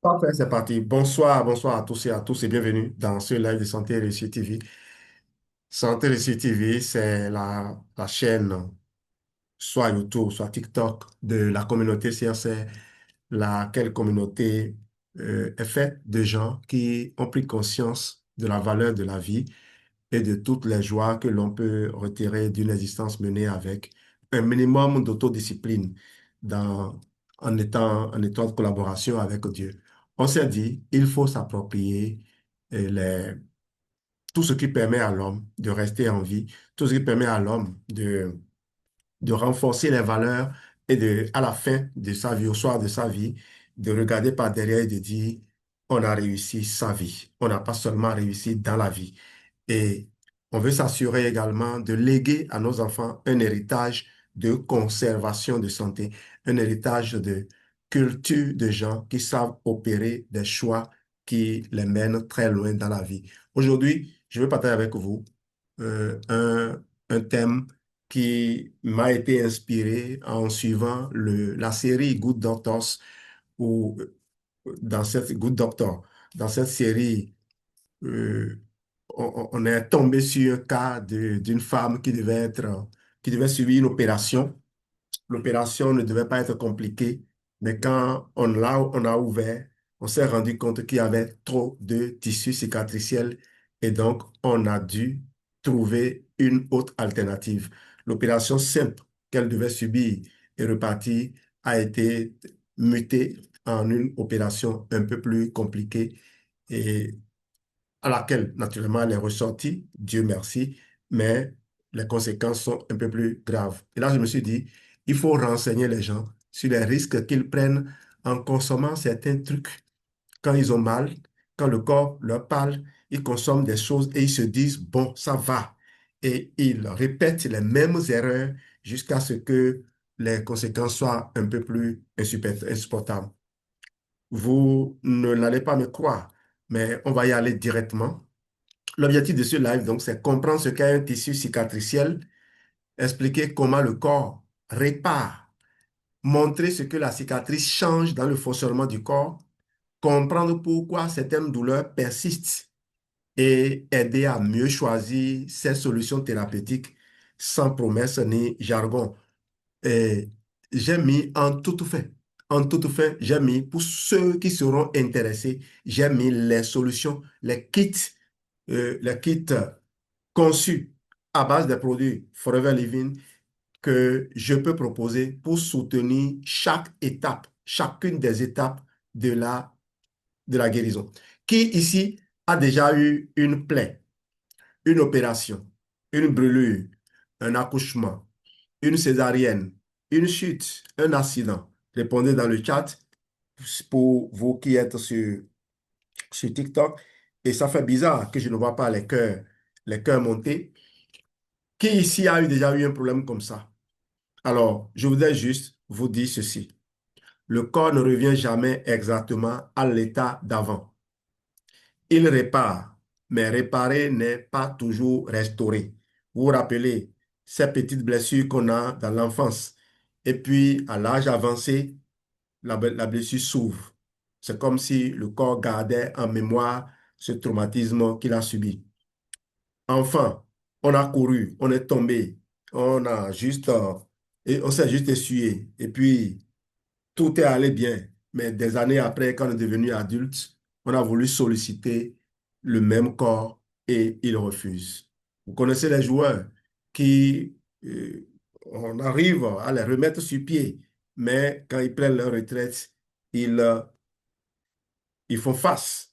Parfait, c'est parti. Bonsoir, bonsoir à tous et bienvenue dans ce live de Santé et Réussite TV. Santé et Réussite TV, c'est la chaîne, soit YouTube, soit TikTok, de la communauté CRC, laquelle communauté est faite de gens qui ont pris conscience de la valeur de la vie et de toutes les joies que l'on peut retirer d'une existence menée avec un minimum d'autodiscipline dans, en étroite collaboration avec Dieu. On s'est dit, il faut s'approprier les, tout ce qui permet à l'homme de rester en vie, tout ce qui permet à l'homme de renforcer les valeurs et à la fin de sa vie, au soir de sa vie, de regarder par derrière et de dire, on a réussi sa vie. On n'a pas seulement réussi dans la vie. Et on veut s'assurer également de léguer à nos enfants un héritage de conservation de santé, un héritage de culture de gens qui savent opérer des choix qui les mènent très loin dans la vie. Aujourd'hui, je vais partager avec vous un thème qui m'a été inspiré en suivant la série Good Doctors ou dans cette Good Doctor, dans cette série on est tombé sur un cas d'une femme qui devait subir une opération. L'opération ne devait pas être compliquée, mais quand on a ouvert, on s'est rendu compte qu'il y avait trop de tissu cicatriciel et donc on a dû trouver une autre alternative. L'opération simple qu'elle devait subir et repartir a été mutée en une opération un peu plus compliquée et à laquelle, naturellement, elle est ressortie, Dieu merci, mais les conséquences sont un peu plus graves. Et là, je me suis dit, il faut renseigner les gens sur les risques qu'ils prennent en consommant certains trucs. Quand ils ont mal, quand le corps leur parle, ils consomment des choses et ils se disent, bon, ça va. Et ils répètent les mêmes erreurs jusqu'à ce que les conséquences soient un peu plus insupportables. Vous ne l'allez pas me croire, mais on va y aller directement. L'objectif de ce live, donc, c'est comprendre ce qu'est un tissu cicatriciel, expliquer comment le corps répare, montrer ce que la cicatrice change dans le fonctionnement du corps, comprendre pourquoi certaines douleurs persistent et aider à mieux choisir ces solutions thérapeutiques sans promesse ni jargon. Et j'ai mis en toute fin, j'ai mis, pour ceux qui seront intéressés, j'ai mis les solutions, les kits conçu à base des produits Forever Living que je peux proposer pour soutenir chaque étape, chacune des étapes de de la guérison. Qui ici a déjà eu une plaie, une opération, une brûlure, un accouchement, une césarienne, une chute, un accident? Répondez dans le chat pour vous qui êtes sur TikTok. Et ça fait bizarre que je ne vois pas les cœurs monter. Qui ici a déjà eu un problème comme ça? Alors, je voudrais juste vous dire ceci. Le corps ne revient jamais exactement à l'état d'avant. Il répare, mais réparer n'est pas toujours restaurer. Vous vous rappelez ces petites blessures qu'on a dans l'enfance. Et puis, à l'âge avancé, la blessure s'ouvre. C'est comme si le corps gardait en mémoire ce traumatisme qu'il a subi. Enfin, on a couru, on est tombé, on a juste, et on s'est juste essuyé. Et puis, tout est allé bien. Mais des années après, quand on est devenu adulte, on a voulu solliciter le même corps et il refuse. Vous connaissez les joueurs qui, on arrive à les remettre sur pied, mais quand ils prennent leur retraite, ils, euh, ils font face.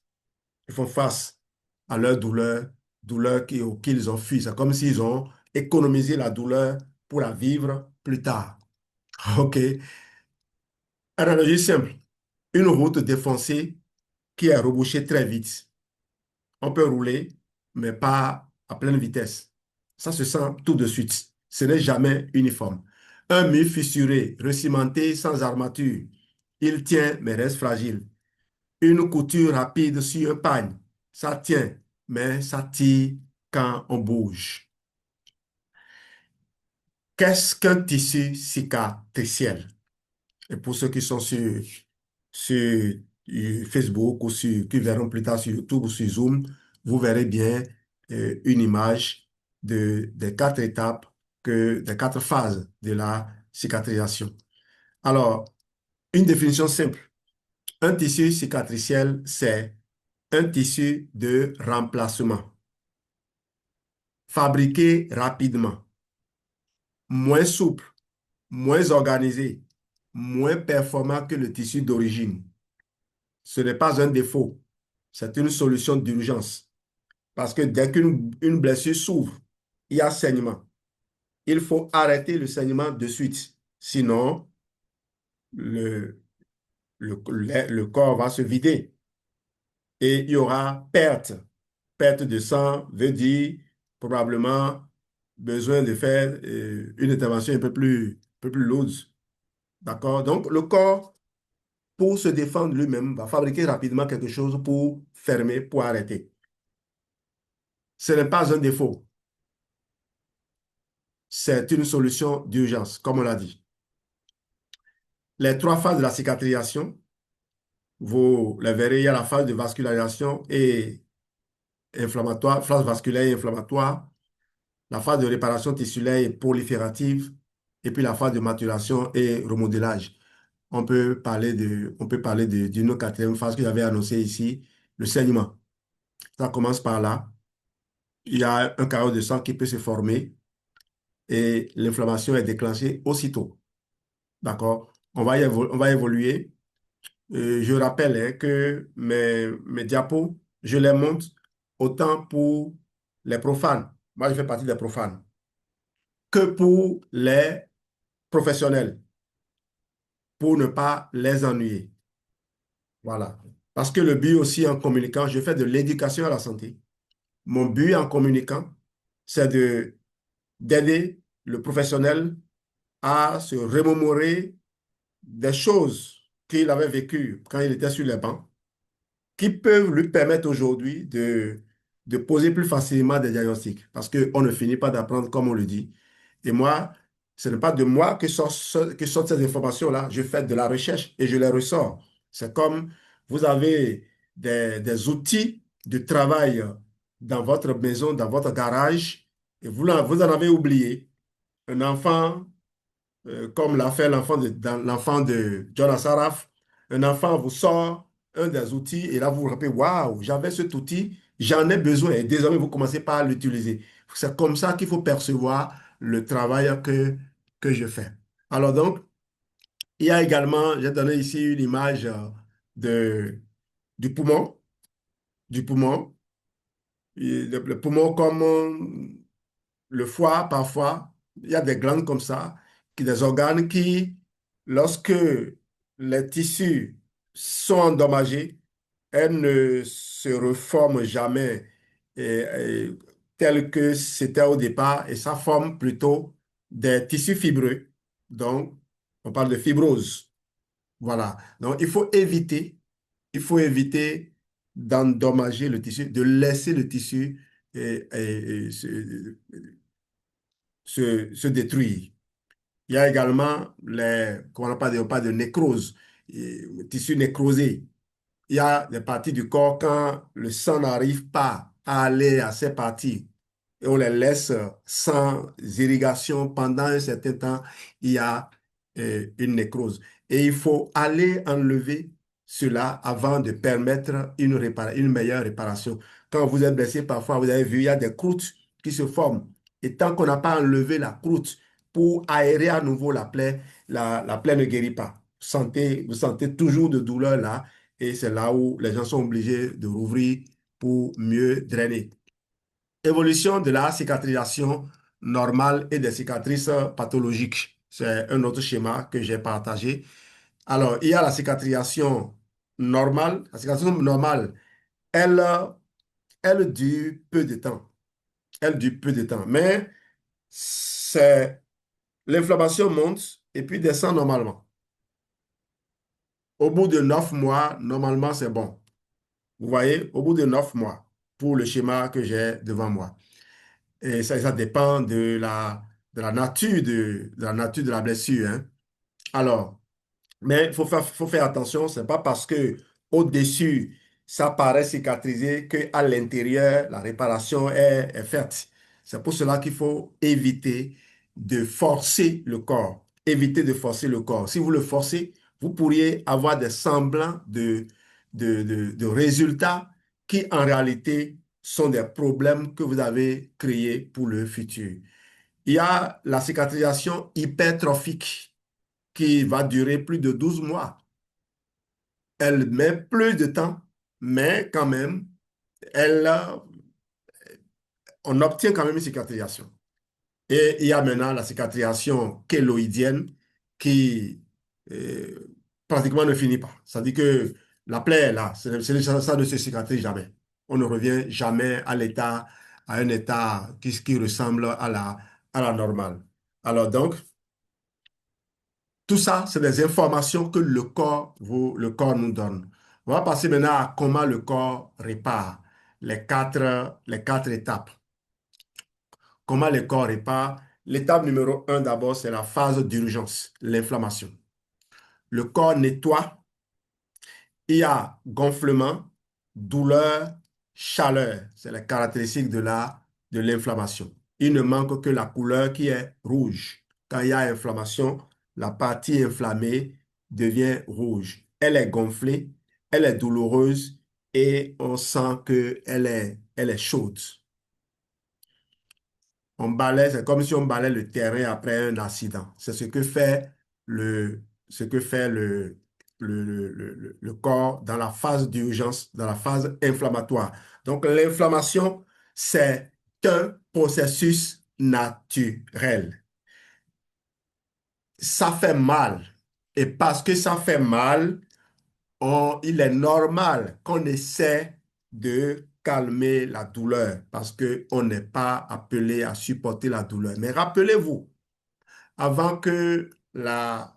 Ils font face à leur douleur, auxquelles ils ont fui. C'est comme s'ils ont économisé la douleur pour la vivre plus tard. OK? Analogie simple. Une route défoncée qui est rebouchée très vite. On peut rouler, mais pas à pleine vitesse. Ça se sent tout de suite. Ce n'est jamais uniforme. Un mur fissuré, recimenté sans armature. Il tient, mais reste fragile. Une couture rapide sur un pagne. Ça tient, mais ça tire quand on bouge. Qu'est-ce qu'un tissu cicatriciel? Et pour ceux qui sont sur Facebook ou qui verront plus tard sur YouTube ou sur Zoom, vous verrez bien une image des quatre étapes, des quatre phases de la cicatrisation. Alors, une définition simple. Un tissu cicatriciel, c'est un tissu de remplacement, fabriqué rapidement, moins souple, moins organisé, moins performant que le tissu d'origine. Ce n'est pas un défaut, c'est une solution d'urgence. Parce que dès qu'une blessure s'ouvre, il y a saignement. Il faut arrêter le saignement de suite. Sinon, le, le corps va se vider et il y aura perte. Perte de sang veut dire probablement besoin de faire une intervention un peu plus lourde. D'accord? Donc, le corps, pour se défendre lui-même, va fabriquer rapidement quelque chose pour fermer, pour arrêter. Ce n'est pas un défaut, c'est une solution d'urgence, comme on l'a dit. Les trois phases de la cicatrisation, vous les verrez, il y a la phase de vascularisation et inflammatoire, phase vasculaire et inflammatoire, la phase de réparation tissulaire et proliférative, et puis la phase de maturation et remodelage. On peut parler d'une quatrième phase que j'avais annoncée ici, le saignement. Ça commence par là. Il y a un carreau de sang qui peut se former et l'inflammation est déclenchée aussitôt. D'accord? On va évoluer. Je rappelle hein, que mes diapos, je les monte autant pour les profanes. Moi, je fais partie des profanes que pour les professionnels, pour ne pas les ennuyer. Voilà. Parce que le but aussi en communiquant, je fais de l'éducation à la santé. Mon but en communiquant, c'est d'aider le professionnel à se remémorer des choses qu'il avait vécues quand il était sur les bancs, qui peuvent lui permettre aujourd'hui de poser plus facilement des diagnostics. Parce qu'on ne finit pas d'apprendre comme on le dit. Et moi, ce n'est pas de moi que sortent ces informations-là. Je fais de la recherche et je les ressors. C'est comme vous avez des outils de travail dans votre maison, dans votre garage, et vous en avez oublié. Un enfant comme l'a fait l'enfant de John Assaraf. Un enfant vous sort un des outils et là vous vous rappelez, waouh, j'avais cet outil, j'en ai besoin et désormais vous commencez par l'utiliser. C'est comme ça qu'il faut percevoir le travail que je fais. Alors donc, il y a également, j'ai donné ici une image de, du poumon, du poumon. Et le poumon comme le foie, parfois, il y a des glandes comme ça, des organes qui, lorsque les tissus sont endommagés, elles ne se reforment jamais telles que c'était au départ et ça forme plutôt des tissus fibreux. Donc, on parle de fibrose. Voilà. Donc, il faut éviter d'endommager le tissu, de laisser le tissu se détruire. Il y a également comment on parle de nécrose, tissu nécrosé. Il y a des parties du corps quand le sang n'arrive pas à aller à ces parties et on les laisse sans irrigation pendant un certain temps, il y a une nécrose. Et il faut aller enlever cela avant de permettre une meilleure réparation. Quand vous êtes blessé, parfois, vous avez vu, il y a des croûtes qui se forment. Et tant qu'on n'a pas enlevé la croûte pour aérer à nouveau la plaie, la plaie ne guérit pas. Vous sentez toujours de douleur là et c'est là où les gens sont obligés de rouvrir pour mieux drainer. Évolution de la cicatrisation normale et des cicatrices pathologiques. C'est un autre schéma que j'ai partagé. Alors, il y a la cicatrisation normale. La cicatrisation normale, elle, elle dure peu de temps. Elle dure peu de temps. Mais c'est l'inflammation monte et puis descend normalement. Au bout de 9 mois, normalement, c'est bon. Vous voyez, au bout de 9 mois, pour le schéma que j'ai devant moi. Et ça dépend de la nature de la nature de la blessure, hein. Alors, mais faut faire attention, c'est pas parce que Au-dessus, ça paraît cicatrisé, qu'à l'intérieur, la réparation est faite. C'est pour cela qu'il faut éviter de forcer le corps. Éviter de forcer le corps. Si vous le forcez, vous pourriez avoir des semblants de résultats qui, en réalité, sont des problèmes que vous avez créés pour le futur. Il y a la cicatrisation hypertrophique qui va durer plus de 12 mois. Elle met plus de temps, mais quand même, elle, on obtient quand même une cicatrisation. Et il y a maintenant la cicatrisation kéloïdienne qui pratiquement ne finit pas. C'est-à-dire que la plaie est là, ça ne se cicatrise jamais. On ne revient jamais à un état qui ressemble à la normale. Alors donc, tout ça, c'est des informations que le corps nous donne. On va passer maintenant à comment le corps répare les quatre étapes. Comment le corps répare? L'étape numéro un, d'abord, c'est la phase d'urgence, l'inflammation. Le corps nettoie, il y a gonflement, douleur, chaleur. C'est la caractéristique de l'inflammation. Il ne manque que la couleur qui est rouge. Quand il y a inflammation, la partie inflammée devient rouge. Elle est gonflée, elle est douloureuse et on sent elle est chaude. On balaie, c'est comme si on balaie le terrain après un accident. C'est ce que fait le corps dans la phase d'urgence, dans la phase inflammatoire. Donc, l'inflammation, c'est un processus naturel. Ça fait mal. Et parce que ça fait mal, il est normal qu'on essaie de calmer la douleur parce qu'on n'est pas appelé à supporter la douleur. Mais rappelez-vous, avant que la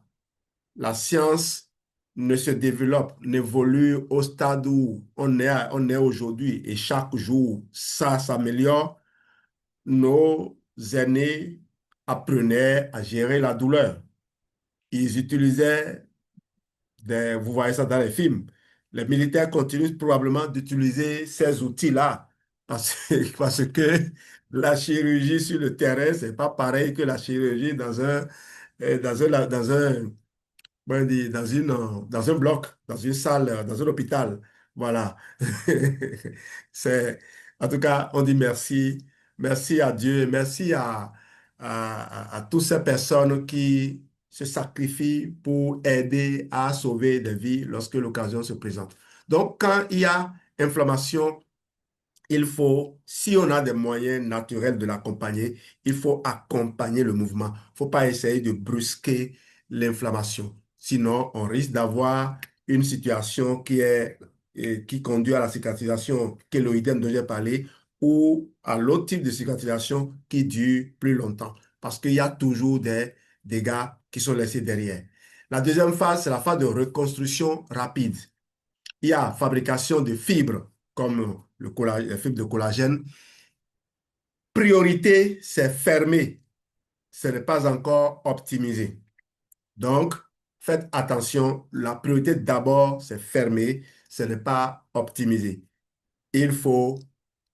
science ne se développe, n'évolue au stade où on est aujourd'hui et chaque jour, ça s'améliore, nos aînés apprenaient à gérer la douleur. Ils utilisaient vous voyez ça dans les films. Les militaires continuent probablement d'utiliser ces outils-là parce que la chirurgie sur le terrain, c'est pas pareil que la chirurgie dans un, bon, dans un bloc, dans une salle, dans un hôpital. Voilà. C'est, en tout cas, on dit merci. Merci à Dieu. Merci à toutes ces personnes qui se sacrifient pour aider à sauver des vies lorsque l'occasion se présente. Donc, quand il y a inflammation, il faut, si on a des moyens naturels de l'accompagner, il faut accompagner le mouvement. Il ne faut pas essayer de brusquer l'inflammation. Sinon, on risque d'avoir une situation qui conduit à la cicatrisation kéloïdienne dont j'ai parlé ou à l'autre type de cicatrisation qui dure plus longtemps parce qu'il y a toujours des dégâts qui sont laissés derrière. La deuxième phase, c'est la phase de reconstruction rapide. Il y a fabrication de fibres comme les fibres de collagène. Priorité, c'est fermé. Ce n'est pas encore optimisé. Donc, faites attention. La priorité d'abord, c'est fermé. Ce n'est pas optimisé. Il faut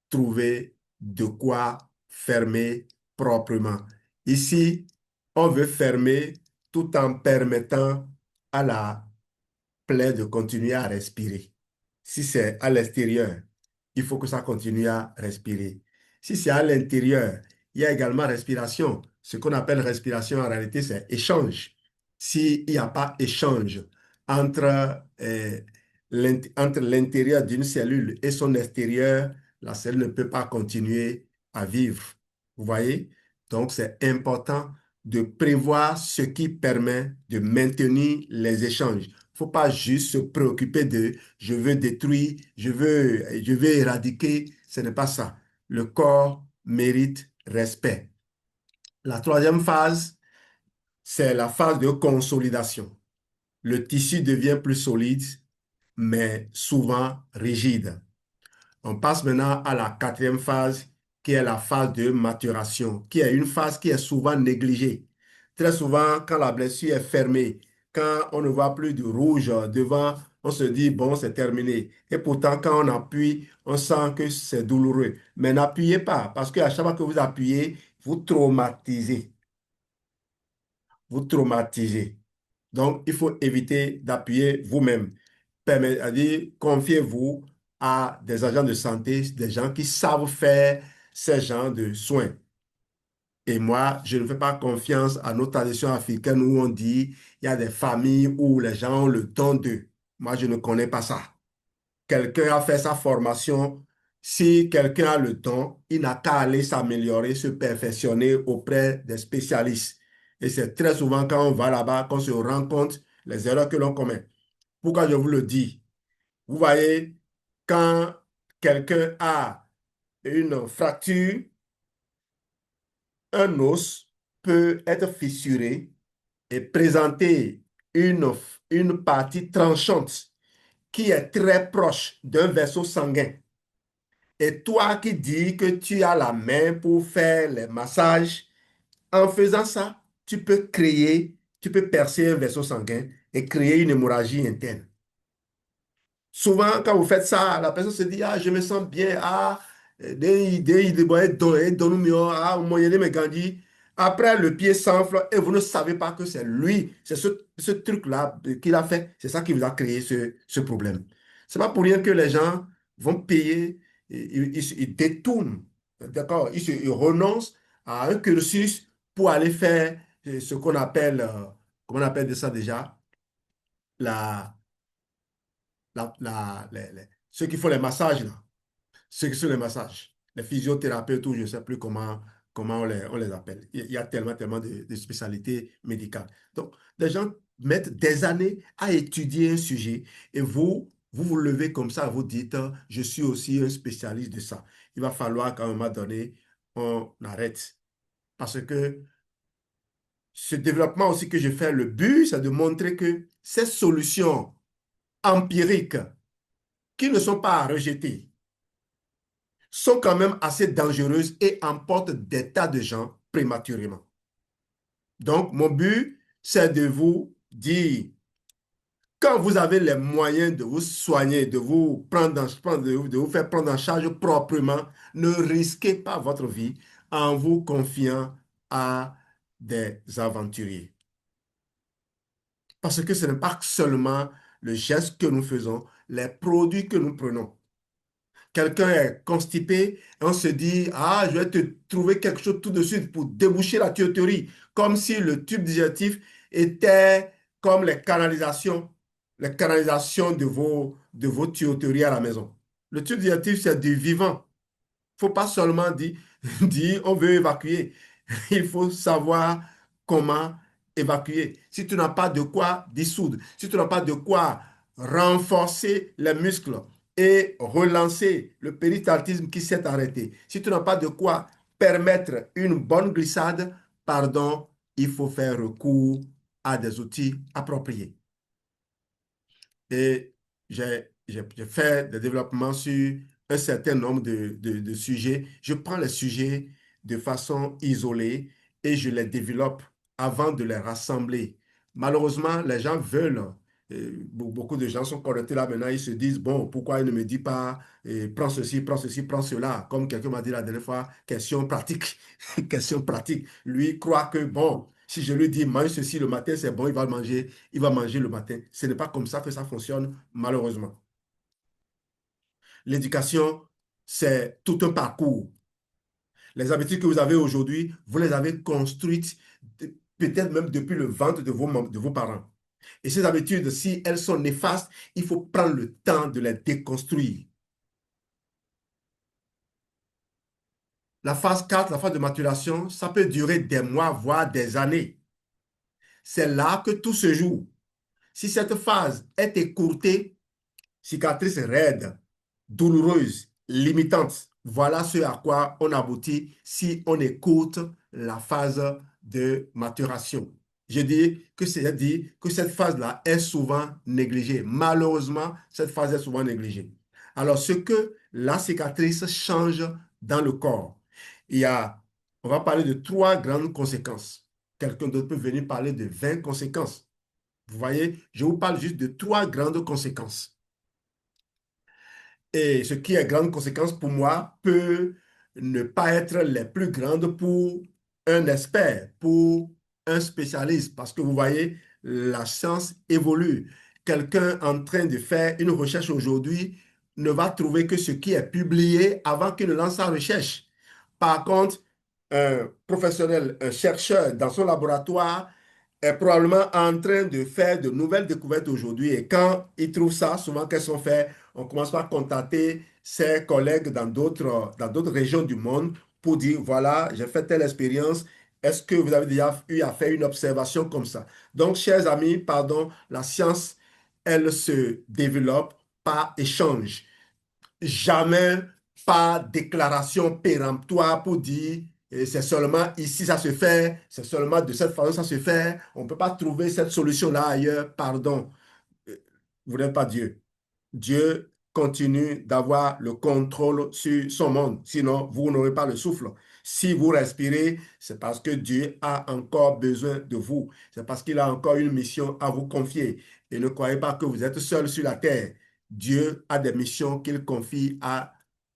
trouver de quoi fermer proprement. Ici, on veut fermer tout en permettant à la plaît de continuer à respirer. Si c'est à l'extérieur, il faut que ça continue à respirer. Si c'est à l'intérieur, il y a également respiration. Ce qu'on appelle respiration en réalité, c'est échange. S'il n'y a pas échange entre l'intérieur d'une cellule et son extérieur, la cellule ne peut pas continuer à vivre. Vous voyez? Donc, c'est important de prévoir ce qui permet de maintenir les échanges. Il ne faut pas juste se préoccuper de je veux détruire, je veux éradiquer. Ce n'est pas ça. Le corps mérite respect. La troisième phase, c'est la phase de consolidation. Le tissu devient plus solide, mais souvent rigide. On passe maintenant à la quatrième phase, qui est la phase de maturation, qui est une phase qui est souvent négligée. Très souvent, quand la blessure est fermée, quand on ne voit plus du rouge devant, on se dit, bon, c'est terminé. Et pourtant, quand on appuie, on sent que c'est douloureux. Mais n'appuyez pas, parce qu'à chaque fois que vous appuyez, vous traumatisez. Vous traumatisez. Donc, il faut éviter d'appuyer vous-même. C'est-à-dire, confiez-vous à des agents de santé, des gens qui savent faire ces genres de soins. Et moi, je ne fais pas confiance à nos traditions africaines où on dit il y a des familles où les gens ont le don d'eux. Moi, je ne connais pas ça. Quelqu'un a fait sa formation. Si quelqu'un a le don, il n'a qu'à aller s'améliorer, se perfectionner auprès des spécialistes. Et c'est très souvent quand on va là-bas qu'on se rend compte les erreurs que l'on commet. Pourquoi je vous le dis? Vous voyez, quand quelqu'un a une fracture, un os peut être fissuré et présenter une partie tranchante qui est très proche d'un vaisseau sanguin. Et toi qui dis que tu as la main pour faire les massages, en faisant ça, tu peux percer un vaisseau sanguin et créer une hémorragie interne. Souvent, quand vous faites ça, la personne se dit, ah, je me sens bien, ah, moyen de me gagner. Après, le pied s'enfle et vous ne savez pas que c'est lui, c'est ce truc-là qu'il a fait, c'est ça qui vous a créé ce problème. C'est pas pour rien que les gens vont payer, ils détournent, d'accord, ils renoncent à un cursus pour aller faire ce qu'on appelle, comment on appelle de ça déjà, la ceux qui font les massages, là, ceux qui font les massages, les physiothérapeutes, ou je ne sais plus comment on les appelle. Il y a tellement, tellement de spécialités médicales. Donc, les gens mettent des années à étudier un sujet et vous levez comme ça, vous dites, je suis aussi un spécialiste de ça. Il va falloir qu'à un moment donné, on arrête. Parce que ce développement aussi que je fais, le but, c'est de montrer que ces solutions empiriques qui ne sont pas à rejeter, sont quand même assez dangereuses et emportent des tas de gens prématurément. Donc, mon but, c'est de vous dire, quand vous avez les moyens de vous soigner, de vous faire prendre en charge proprement, ne risquez pas votre vie en vous confiant à des aventuriers. Parce que ce n'est pas seulement le geste que nous faisons, les produits que nous prenons. Quelqu'un est constipé et on se dit, ah, je vais te trouver quelque chose tout de suite pour déboucher la tuyauterie, comme si le tube digestif était comme les canalisations de vos tuyauteries à la maison. Le tube digestif, c'est du vivant. Il ne faut pas seulement dire, dire, on veut évacuer. Il faut savoir comment évacuer. Si tu n'as pas de quoi dissoudre, si tu n'as pas de quoi renforcer les muscles et relancer le péristaltisme qui s'est arrêté, si tu n'as pas de quoi permettre une bonne glissade, pardon, il faut faire recours à des outils appropriés. Et j'ai fait des développements sur un certain nombre de sujets. Je prends les sujets de façon isolée et je les développe avant de les rassembler. Malheureusement, les gens veulent, beaucoup de gens sont connectés là maintenant, ils se disent, bon, pourquoi il ne me dit pas, prends ceci, prends ceci, prends cela, comme quelqu'un m'a dit la dernière fois, question pratique, question pratique. Lui croit que, bon, si je lui dis, mange ceci le matin, c'est bon, il va manger le matin. Ce n'est pas comme ça que ça fonctionne, malheureusement. L'éducation, c'est tout un parcours. Les habitudes que vous avez aujourd'hui, vous les avez construites peut-être même depuis le ventre de vos parents. Et ces habitudes, si elles sont néfastes, il faut prendre le temps de les déconstruire. La phase 4, la phase de maturation, ça peut durer des mois, voire des années. C'est là que tout se joue. Si cette phase est écourtée, cicatrice raide, douloureuse, limitante. Voilà ce à quoi on aboutit si on écoute la phase de maturation. Je dis que c'est dit que cette phase-là est souvent négligée. Malheureusement, cette phase est souvent négligée. Alors, ce que la cicatrice change dans le corps, il y a, on va parler de 3 grandes conséquences. Quelqu'un d'autre peut venir parler de 20 conséquences. Vous voyez, je vous parle juste de trois grandes conséquences. Et ce qui est grande conséquence pour moi peut ne pas être les plus grandes pour un expert, pour un spécialiste, parce que vous voyez, la science évolue. Quelqu'un en train de faire une recherche aujourd'hui ne va trouver que ce qui est publié avant qu'il ne lance sa recherche. Par contre, un professionnel, un chercheur dans son laboratoire est probablement en train de faire de nouvelles découvertes aujourd'hui. Et quand il trouve ça, souvent qu'elles sont faites, on commence par contacter ses collègues dans d'autres régions du monde pour dire, voilà, j'ai fait telle expérience. Est-ce que vous avez déjà eu à faire une observation comme ça? Donc, chers amis, pardon, la science, elle se développe par échange. Jamais par déclaration péremptoire pour dire c'est seulement ici ça se fait, c'est seulement de cette façon ça se fait. On ne peut pas trouver cette solution-là ailleurs. Pardon, euh, vous n'êtes pas Dieu. Dieu continue d'avoir le contrôle sur son monde. Sinon, vous n'aurez pas le souffle. Si vous respirez, c'est parce que Dieu a encore besoin de vous. C'est parce qu'il a encore une mission à vous confier. Et ne croyez pas que vous êtes seul sur la terre. Dieu a des missions qu'il confie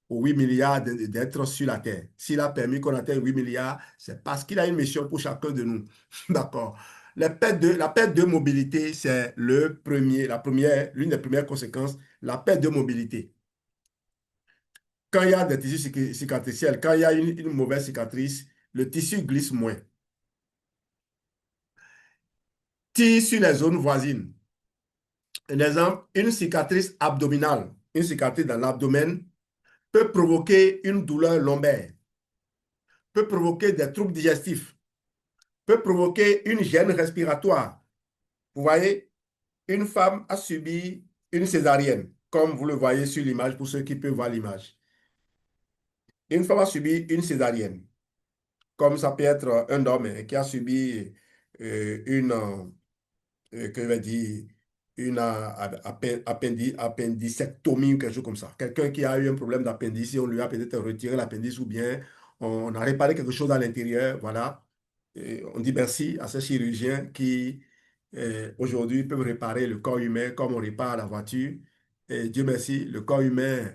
aux 8 milliards d'êtres sur la terre. S'il a permis qu'on atteigne 8 milliards, c'est parce qu'il a une mission pour chacun de nous. D'accord. La perte de mobilité, c'est l'une des premières conséquences, la perte de mobilité. Quand il y a des tissus cicatriciels, quand il y a une mauvaise cicatrice, le tissu glisse moins. Tire sur les zones voisines. Un exemple, une cicatrice abdominale, une cicatrice dans l'abdomen peut provoquer une douleur lombaire, peut provoquer des troubles digestifs, peut provoquer une gêne respiratoire. Vous voyez, une femme a subi une césarienne, comme vous le voyez sur l'image pour ceux qui peuvent voir l'image. Une femme a subi une césarienne, comme ça peut être un homme qui a subi une, que je vais dire, une appendicectomie ou quelque chose comme ça. Quelqu'un qui a eu un problème d'appendice, on lui a peut-être retiré l'appendice ou bien on a réparé quelque chose à l'intérieur. Voilà. Et on dit merci à ces chirurgiens qui, aujourd'hui, peuvent réparer le corps humain comme on répare la voiture. Et Dieu merci, le corps humain,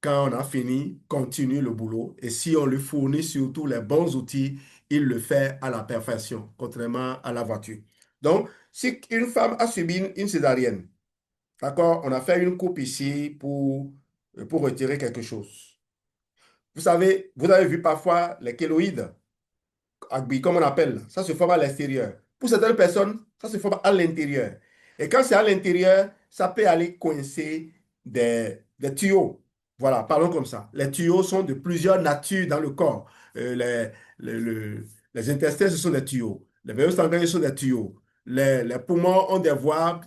quand on a fini, continue le boulot. Et si on lui fournit surtout les bons outils, il le fait à la perfection, contrairement à la voiture. Donc, si une femme a subi une césarienne, d'accord, on a fait une coupe ici pour retirer quelque chose. Vous savez, vous avez vu parfois les kéloïdes comme on appelle, ça se forme à l'extérieur. Pour certaines personnes, ça se forme à l'intérieur. Et quand c'est à l'intérieur, ça peut aller coincer des tuyaux. Voilà, parlons comme ça. Les tuyaux sont de plusieurs natures dans le corps. Les, les intestins, ce sont des tuyaux. Les vaisseaux sanguins, ce sont des tuyaux. Les poumons ont des voies,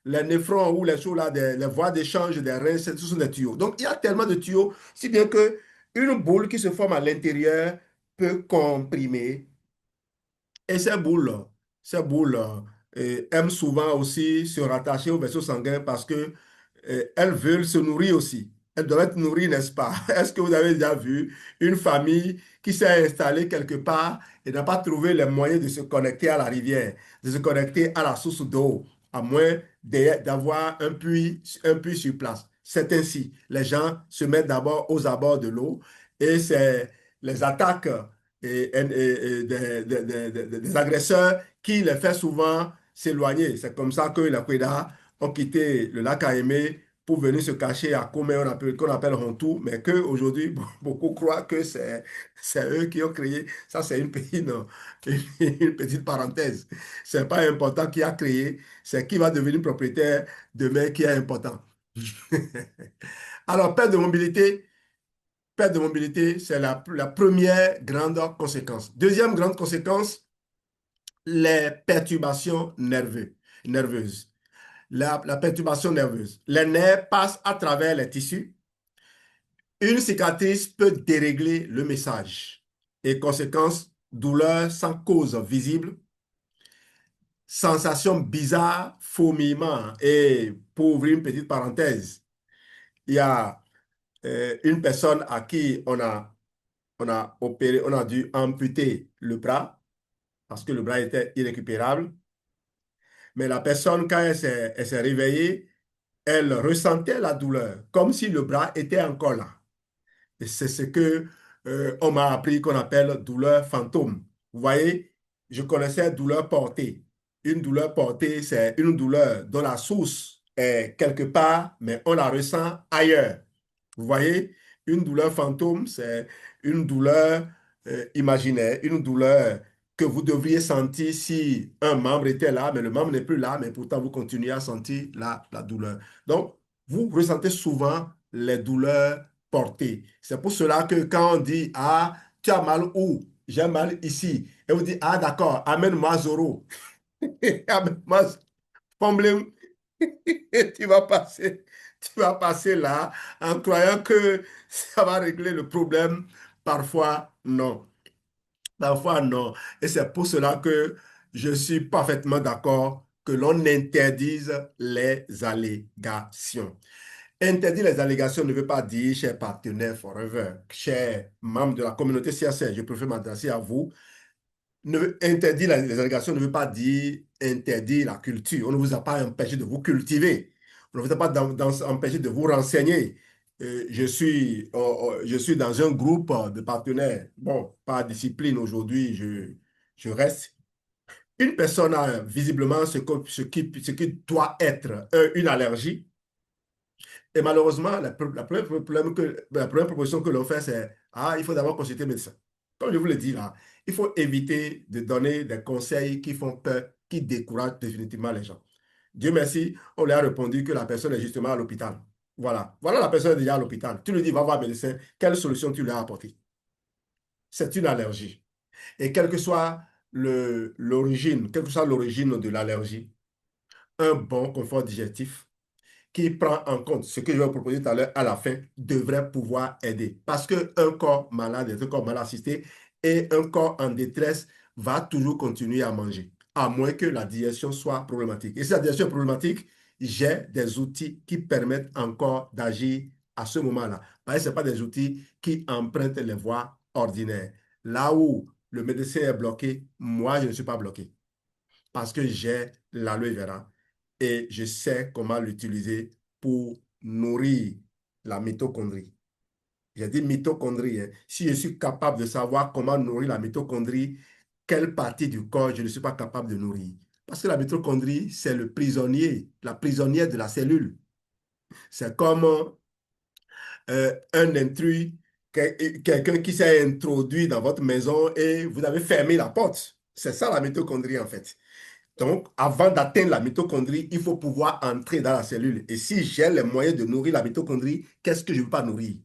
les néphrons ou les choses là, les voies d'échange des reins, ce sont des tuyaux. Donc, il y a tellement de tuyaux, si bien que une boule qui se forme à l'intérieur peut comprimer et ces boules aiment souvent aussi se rattacher au vaisseau sanguin parce que elles veulent se nourrir aussi. Elles doivent être nourries, n'est-ce pas? Est-ce que vous avez déjà vu une famille qui s'est installée quelque part et n'a pas trouvé les moyens de se connecter à la rivière, de se connecter à la source d'eau, à moins d'avoir un puits sur place? C'est ainsi. Les gens se mettent d'abord aux abords de l'eau et c'est les attaques des agresseurs qui les fait souvent s'éloigner. C'est comme ça que les Ouédas ont quitté le lac Aimé pour venir se cacher à Koumé, qu'on appelle Hontou, mais qu'aujourd'hui, beaucoup croient que c'est eux qui ont créé. Ça, c'est une petite parenthèse. C'est pas important qui a créé, c'est qui va devenir propriétaire demain qui est important. Alors, perte de mobilité, c'est la première grande conséquence. Deuxième grande conséquence, les perturbations nerveuses. La perturbation nerveuse. Les nerfs passent à travers les tissus. Une cicatrice peut dérégler le message. Et conséquence, douleur sans cause visible, sensation bizarre, fourmillement. Et pour ouvrir une petite parenthèse, il y a une personne à qui on a opéré, on a dû amputer le bras parce que le bras était irrécupérable. Mais la personne, quand elle s'est réveillée, elle ressentait la douleur, comme si le bras était encore là. Et c'est ce que on m'a appris qu'on appelle douleur fantôme. Vous voyez, je connaissais douleur portée. Une douleur portée, c'est une douleur dont la source est quelque part, mais on la ressent ailleurs. Vous voyez, une douleur fantôme, c'est une douleur imaginaire, une douleur que vous devriez sentir si un membre était là, mais le membre n'est plus là, mais pourtant vous continuez à sentir la douleur. Donc, vous ressentez souvent les douleurs portées. C'est pour cela que quand on dit, ah, tu as mal où? J'ai mal ici. Et vous dites, ah, d'accord, amène-moi Zoro. Amène-moi Pomblem. Et tu vas passer là en croyant que ça va régler le problème. Parfois, non. Parfois, non. Et c'est pour cela que je suis parfaitement d'accord que l'on interdise les allégations. Interdire les allégations ne veut pas dire, chers partenaires forever, chers membres de la communauté CSR, je préfère m'adresser à vous. Interdire les allégations ne veut pas dire interdire la culture. On ne vous a pas empêché de vous cultiver. On ne vous a pas empêché de vous renseigner. Je suis dans un groupe de partenaires. Bon, par discipline aujourd'hui, je reste. Une personne a visiblement ce qui doit être une allergie. Et malheureusement, la première proposition que l'on fait, c'est ah, il faut d'abord consulter le médecin. Comme je vous l'ai dit là, il faut éviter de donner des conseils qui font peur, qui découragent définitivement les gens. Dieu merci, on lui a répondu que la personne est justement à l'hôpital. Voilà. Voilà, la personne est déjà à l'hôpital. Tu lui dis, va voir le médecin. Quelle solution tu lui as apportée? C'est une allergie. Et quelle que soit l'origine de l'allergie, un bon confort digestif qui prend en compte ce que je vais vous proposer tout à l'heure à la fin, devrait pouvoir aider. Parce qu'un corps malade est un corps mal assisté et un corps en détresse va toujours continuer à manger, à moins que la digestion soit problématique. Et si la digestion est problématique, j'ai des outils qui permettent encore d'agir à ce moment-là. Parce que ce pas des outils qui empruntent les voies ordinaires. Là où le médecin est bloqué, moi, je ne suis pas bloqué parce que j'ai l'aloe vera et je sais comment l'utiliser pour nourrir la mitochondrie. J'ai dit mitochondrie, hein. Si je suis capable de savoir comment nourrir la mitochondrie, quelle partie du corps je ne suis pas capable de nourrir? Parce que la mitochondrie, c'est le prisonnier, la prisonnière de la cellule. C'est comme un intrus, quelqu'un qui s'est introduit dans votre maison et vous avez fermé la porte. C'est ça la mitochondrie en fait. Donc, avant d'atteindre la mitochondrie, il faut pouvoir entrer dans la cellule. Et si j'ai les moyens de nourrir la mitochondrie, qu'est-ce que je ne veux pas nourrir?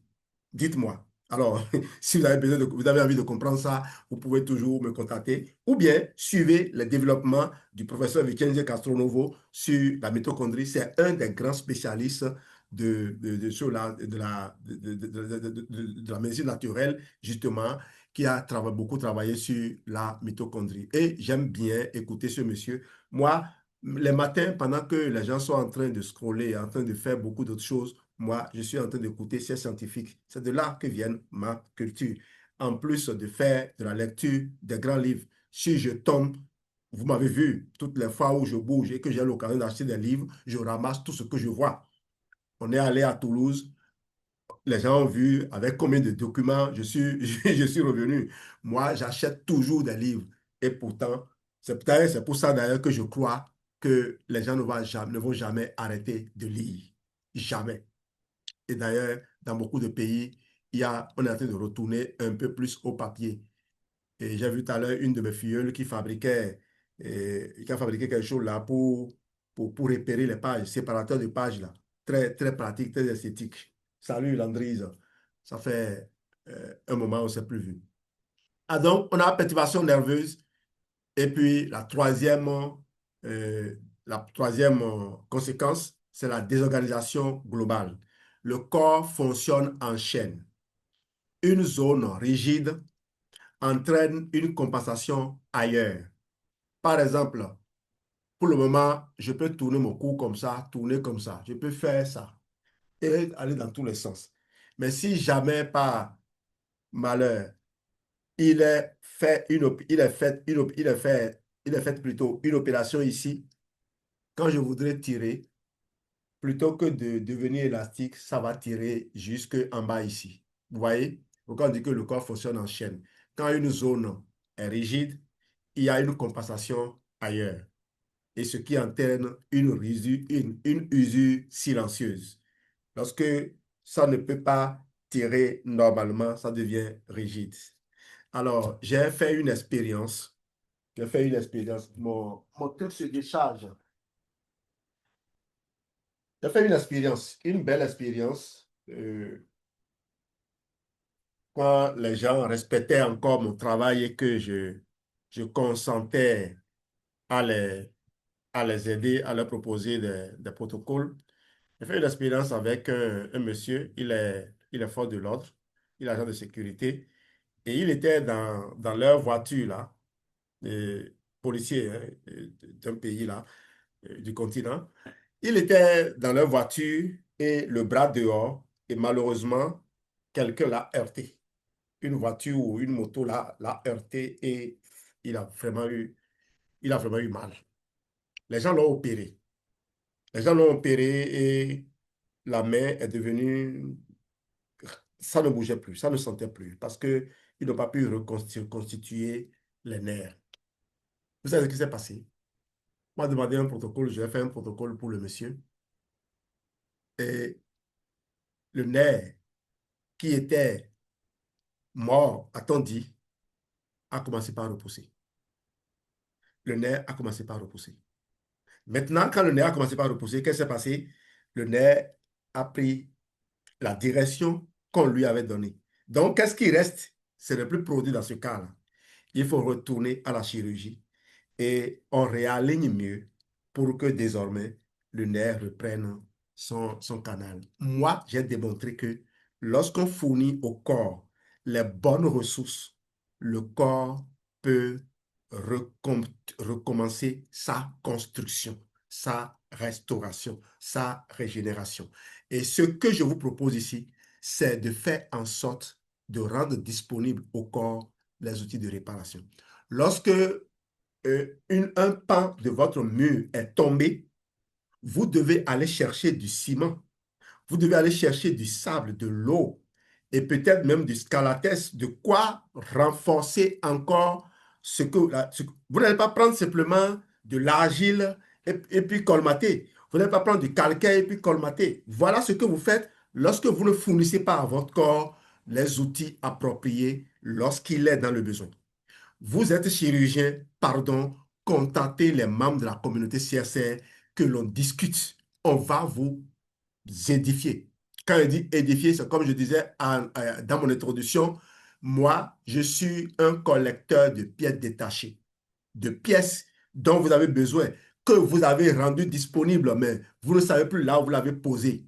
Dites-moi. Alors, si vous avez vous avez envie de comprendre ça, vous pouvez toujours me contacter ou bien suivez le développement du professeur Vincenzo Castronovo sur la mitochondrie. C'est un des grands spécialistes sur de la médecine naturelle, justement, qui a beaucoup travaillé sur la mitochondrie. Et j'aime bien écouter ce monsieur. Moi, les matins, pendant que les gens sont en train de scroller, en train de faire beaucoup d'autres choses, moi, je suis en train d'écouter ces scientifiques. C'est de là que vient ma culture. En plus de faire de la lecture des grands livres, si je tombe, vous m'avez vu, toutes les fois où je bouge et que j'ai l'occasion d'acheter des livres, je ramasse tout ce que je vois. On est allé à Toulouse, les gens ont vu avec combien de documents je suis revenu. Moi, j'achète toujours des livres. Et pourtant, c'est pour ça d'ailleurs que je crois que les gens ne vont jamais arrêter de lire. Jamais. Et d'ailleurs, dans beaucoup de pays, on est en train de retourner un peu plus au papier. Et j'ai vu tout à l'heure une de mes filleules qui a fabriqué quelque chose là pour repérer les pages, séparateur de pages là. Très, très pratique, très esthétique. Salut Landrise. Ça fait un moment où on ne s'est plus vu. Ah donc, on a la perturbation nerveuse. Et puis, la troisième conséquence, c'est la désorganisation globale. Le corps fonctionne en chaîne. Une zone rigide entraîne une compensation ailleurs. Par exemple, pour le moment, je peux tourner mon cou comme ça, tourner comme ça. Je peux faire ça et aller dans tous les sens. Mais si jamais par malheur, il est fait plutôt une opération ici, Quand je voudrais tirer, plutôt que de devenir élastique, ça va tirer jusque en bas ici. Vous voyez? Pourquoi on dit que le corps fonctionne en chaîne? Quand une zone est rigide, il y a une compensation ailleurs. Et ce qui entraîne une usure silencieuse. Lorsque ça ne peut pas tirer normalement, ça devient rigide. Alors, j'ai fait une expérience. J'ai fait une expérience. Mon truc se décharge. J'ai fait une expérience, une belle expérience, quand les gens respectaient encore mon travail et que je consentais à à les aider, à leur proposer des protocoles. J'ai fait une expérience avec un monsieur, il est fort de l'ordre, il est agent de sécurité, et il était dans leur voiture, là, policier hein, d'un pays, là, du continent. Il était dans leur voiture et le bras dehors, et malheureusement, quelqu'un l'a heurté. Une voiture ou une moto l'a heurté et il a vraiment eu, il a vraiment eu mal. Les gens l'ont opéré. Les gens l'ont opéré et la main est devenue, ça ne bougeait plus, ça ne sentait plus parce qu'ils n'ont pas pu reconstituer les nerfs. Vous savez ce qui s'est passé? On m'a demandé un protocole, je vais faire un protocole pour le monsieur. Et le nerf qui était mort, a-t-on dit, a commencé par repousser. Le nerf a commencé par repousser. Maintenant, quand le nerf a commencé par repousser, qu'est-ce qui s'est passé? Le nerf a pris la direction qu'on lui avait donnée. Donc, qu'est-ce qui reste? Ce n'est plus produit dans ce cas-là. Il faut retourner à la chirurgie et on réaligne mieux pour que désormais le nerf reprenne son canal. Moi, j'ai démontré que lorsqu'on fournit au corps les bonnes ressources, le corps peut recommencer sa construction, sa restauration, sa régénération. Et ce que je vous propose ici, c'est de faire en sorte de rendre disponible au corps les outils de réparation. Lorsque un pan de votre mur est tombé, vous devez aller chercher du ciment, vous devez aller chercher du sable, de l'eau et peut-être même du scalates, de quoi renforcer encore vous n'allez pas prendre simplement de l'argile et puis colmater. Vous n'allez pas prendre du calcaire et puis colmater. Voilà ce que vous faites lorsque vous ne fournissez pas à votre corps les outils appropriés lorsqu'il est dans le besoin. Vous êtes chirurgien, pardon, contactez les membres de la communauté CSR que l'on discute. On va vous édifier. Quand je dis édifier, c'est comme je disais dans mon introduction, moi, je suis un collecteur de pièces détachées, de pièces dont vous avez besoin, que vous avez rendu disponible, mais vous ne savez plus là où vous l'avez posée.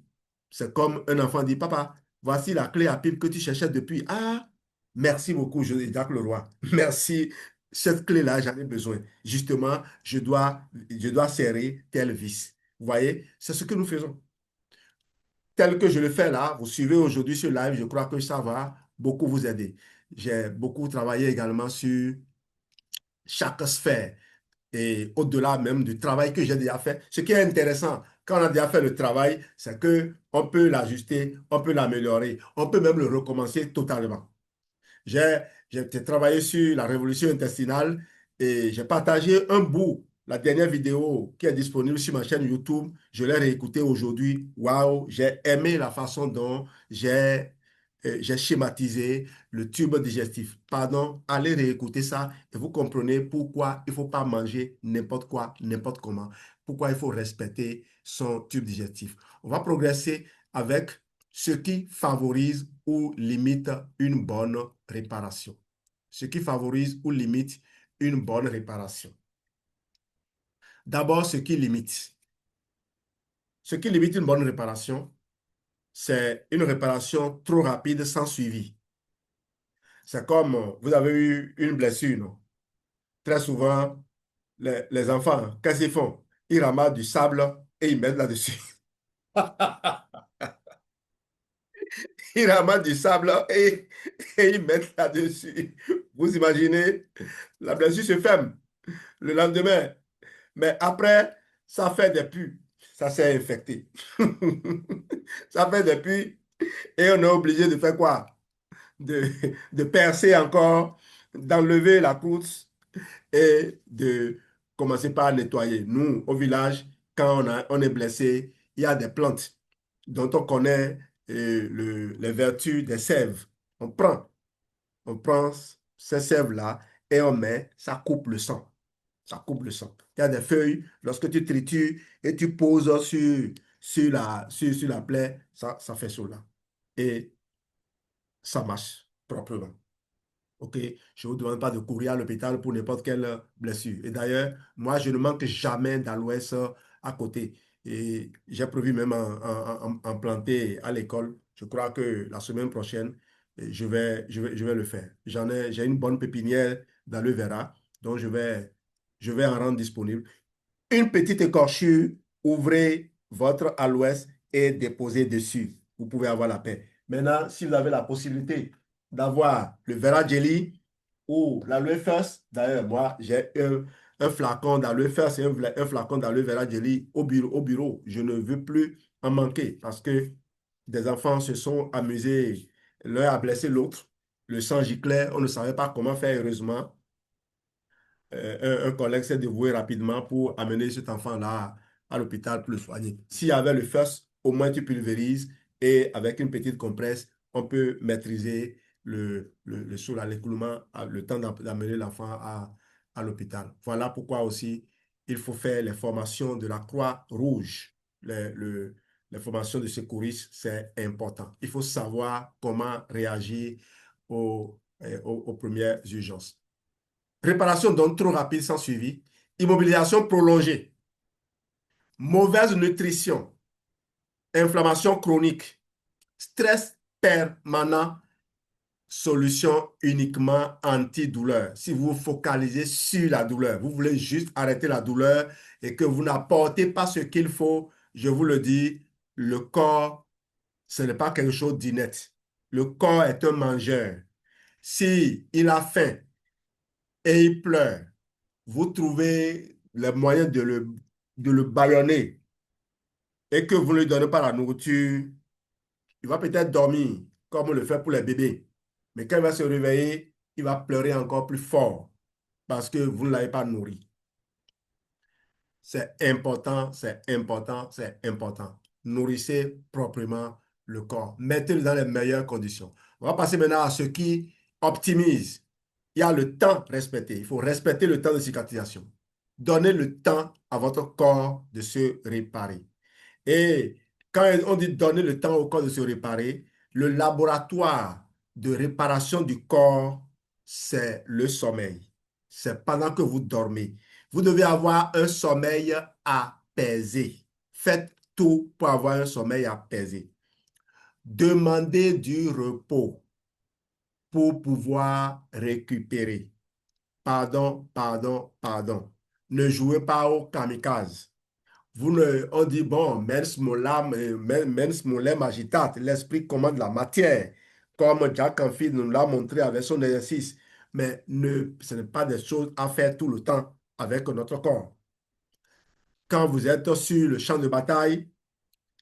C'est comme un enfant dit, papa, voici la clé à pipe que tu cherchais depuis. Ah, merci beaucoup, Jacques Leroy. Merci, cette clé-là, j'en ai besoin. Justement, je dois serrer tel vis. Vous voyez, c'est ce que nous faisons. Tel que je le fais là, vous suivez aujourd'hui ce live, je crois que ça va beaucoup vous aider. J'ai beaucoup travaillé également sur chaque sphère et au-delà même du travail que j'ai déjà fait. Ce qui est intéressant, quand on a déjà fait le travail, c'est que on peut l'ajuster, on peut l'améliorer, on peut même le recommencer totalement. J'ai j'ai travaillé sur la révolution intestinale et j'ai partagé un bout. La dernière vidéo qui est disponible sur ma chaîne YouTube, je l'ai réécoutée aujourd'hui. Waouh, j'ai aimé la façon dont j'ai schématisé le tube digestif. Pardon, allez réécouter ça et vous comprenez pourquoi il ne faut pas manger n'importe quoi, n'importe comment. Pourquoi il faut respecter son tube digestif. On va progresser avec ce qui favorise ou limite une bonne réparation. Ce qui favorise ou limite une bonne réparation. D'abord, ce qui limite. Ce qui limite une bonne réparation, c'est une réparation trop rapide sans suivi. C'est comme vous avez eu une blessure. Non? Très souvent, les enfants, qu'est-ce qu'ils font? Ils ramassent du sable et ils mettent là-dessus. Ils ramassent du sable et ils mettent là-dessus. Vous imaginez, la blessure se ferme le lendemain. Mais après, Ça fait des pus. Ça s'est infecté. Ça fait des pus. Et on est obligé de faire quoi? De, de percer encore, d'enlever la croûte et de commencer par nettoyer. Nous, au village, quand on est blessé, il y a des plantes dont on connaît les vertus des sèves. On prend, on prend ces sèves-là et on met, ça coupe le sang. Ça coupe le sang. Il y a des feuilles, lorsque tu tritures et tu poses sur la plaie, ça fait cela. Et ça marche proprement. OK, je ne vous demande pas de courir à l'hôpital pour n'importe quelle blessure. Et d'ailleurs, moi, je ne manque jamais d'aloès à côté. Et j'ai prévu même en planter à l'école. Je crois que la semaine prochaine, je vais le faire. J'ai une bonne pépinière d'aloe vera, donc je vais en rendre disponible. Une petite écorchure, ouvrez votre aloès et déposez dessus. Vous pouvez avoir la paix. Maintenant, si vous avez la possibilité d'avoir le Vera Jelly ou l'aloe first, d'ailleurs, moi, j'ai un flacon d'aloe first et un flacon d'aloe Vera Jelly au bureau. Je ne veux plus en manquer parce que des enfants se sont amusés, l'un a blessé l'autre, le sang giclait, on ne savait pas comment faire, heureusement un collègue s'est dévoué rapidement pour amener cet enfant-là à l'hôpital pour le soigner. S'il y avait le FUS, au moins tu pulvérises et avec une petite compresse, on peut maîtriser l'écoulement, le temps d'amener l'enfant à l'hôpital. Voilà pourquoi aussi il faut faire les formations de la Croix-Rouge. Les formations de secouristes, c'est important. Il faut savoir comment réagir aux premières urgences. Réparation donc trop rapide sans suivi, immobilisation prolongée, mauvaise nutrition, inflammation chronique, stress permanent, solution uniquement antidouleur. Si vous vous focalisez sur la douleur, vous voulez juste arrêter la douleur et que vous n'apportez pas ce qu'il faut, je vous le dis, le corps, ce n'est pas quelque chose d'innet. Le corps est un mangeur. Si il a faim et il pleure, vous trouvez les moyens de le bâillonner et que vous ne lui donnez pas la nourriture, il va peut-être dormir comme on le fait pour les bébés. Mais quand il va se réveiller, il va pleurer encore plus fort parce que vous ne l'avez pas nourri. C'est important, c'est important, c'est important. Nourrissez proprement le corps. Mettez-le dans les meilleures conditions. On va passer maintenant à ce qui optimise. Il y a le temps respecté. Il faut respecter le temps de cicatrisation. Donnez le temps à votre corps de se réparer. Et quand on dit donner le temps au corps de se réparer, le laboratoire de réparation du corps, c'est le sommeil. C'est pendant que vous dormez. Vous devez avoir un sommeil apaisé. Faites tout pour avoir un sommeil apaisé. Demandez du repos pour pouvoir récupérer. Pardon, pardon, pardon. Ne jouez pas au kamikaze. On dit, bon, mens molem agitate, l'esprit commande la matière, comme Jack Canfield nous l'a montré avec son exercice. Mais ce n'est pas des choses à faire tout le temps avec notre corps. Quand vous êtes sur le champ de bataille,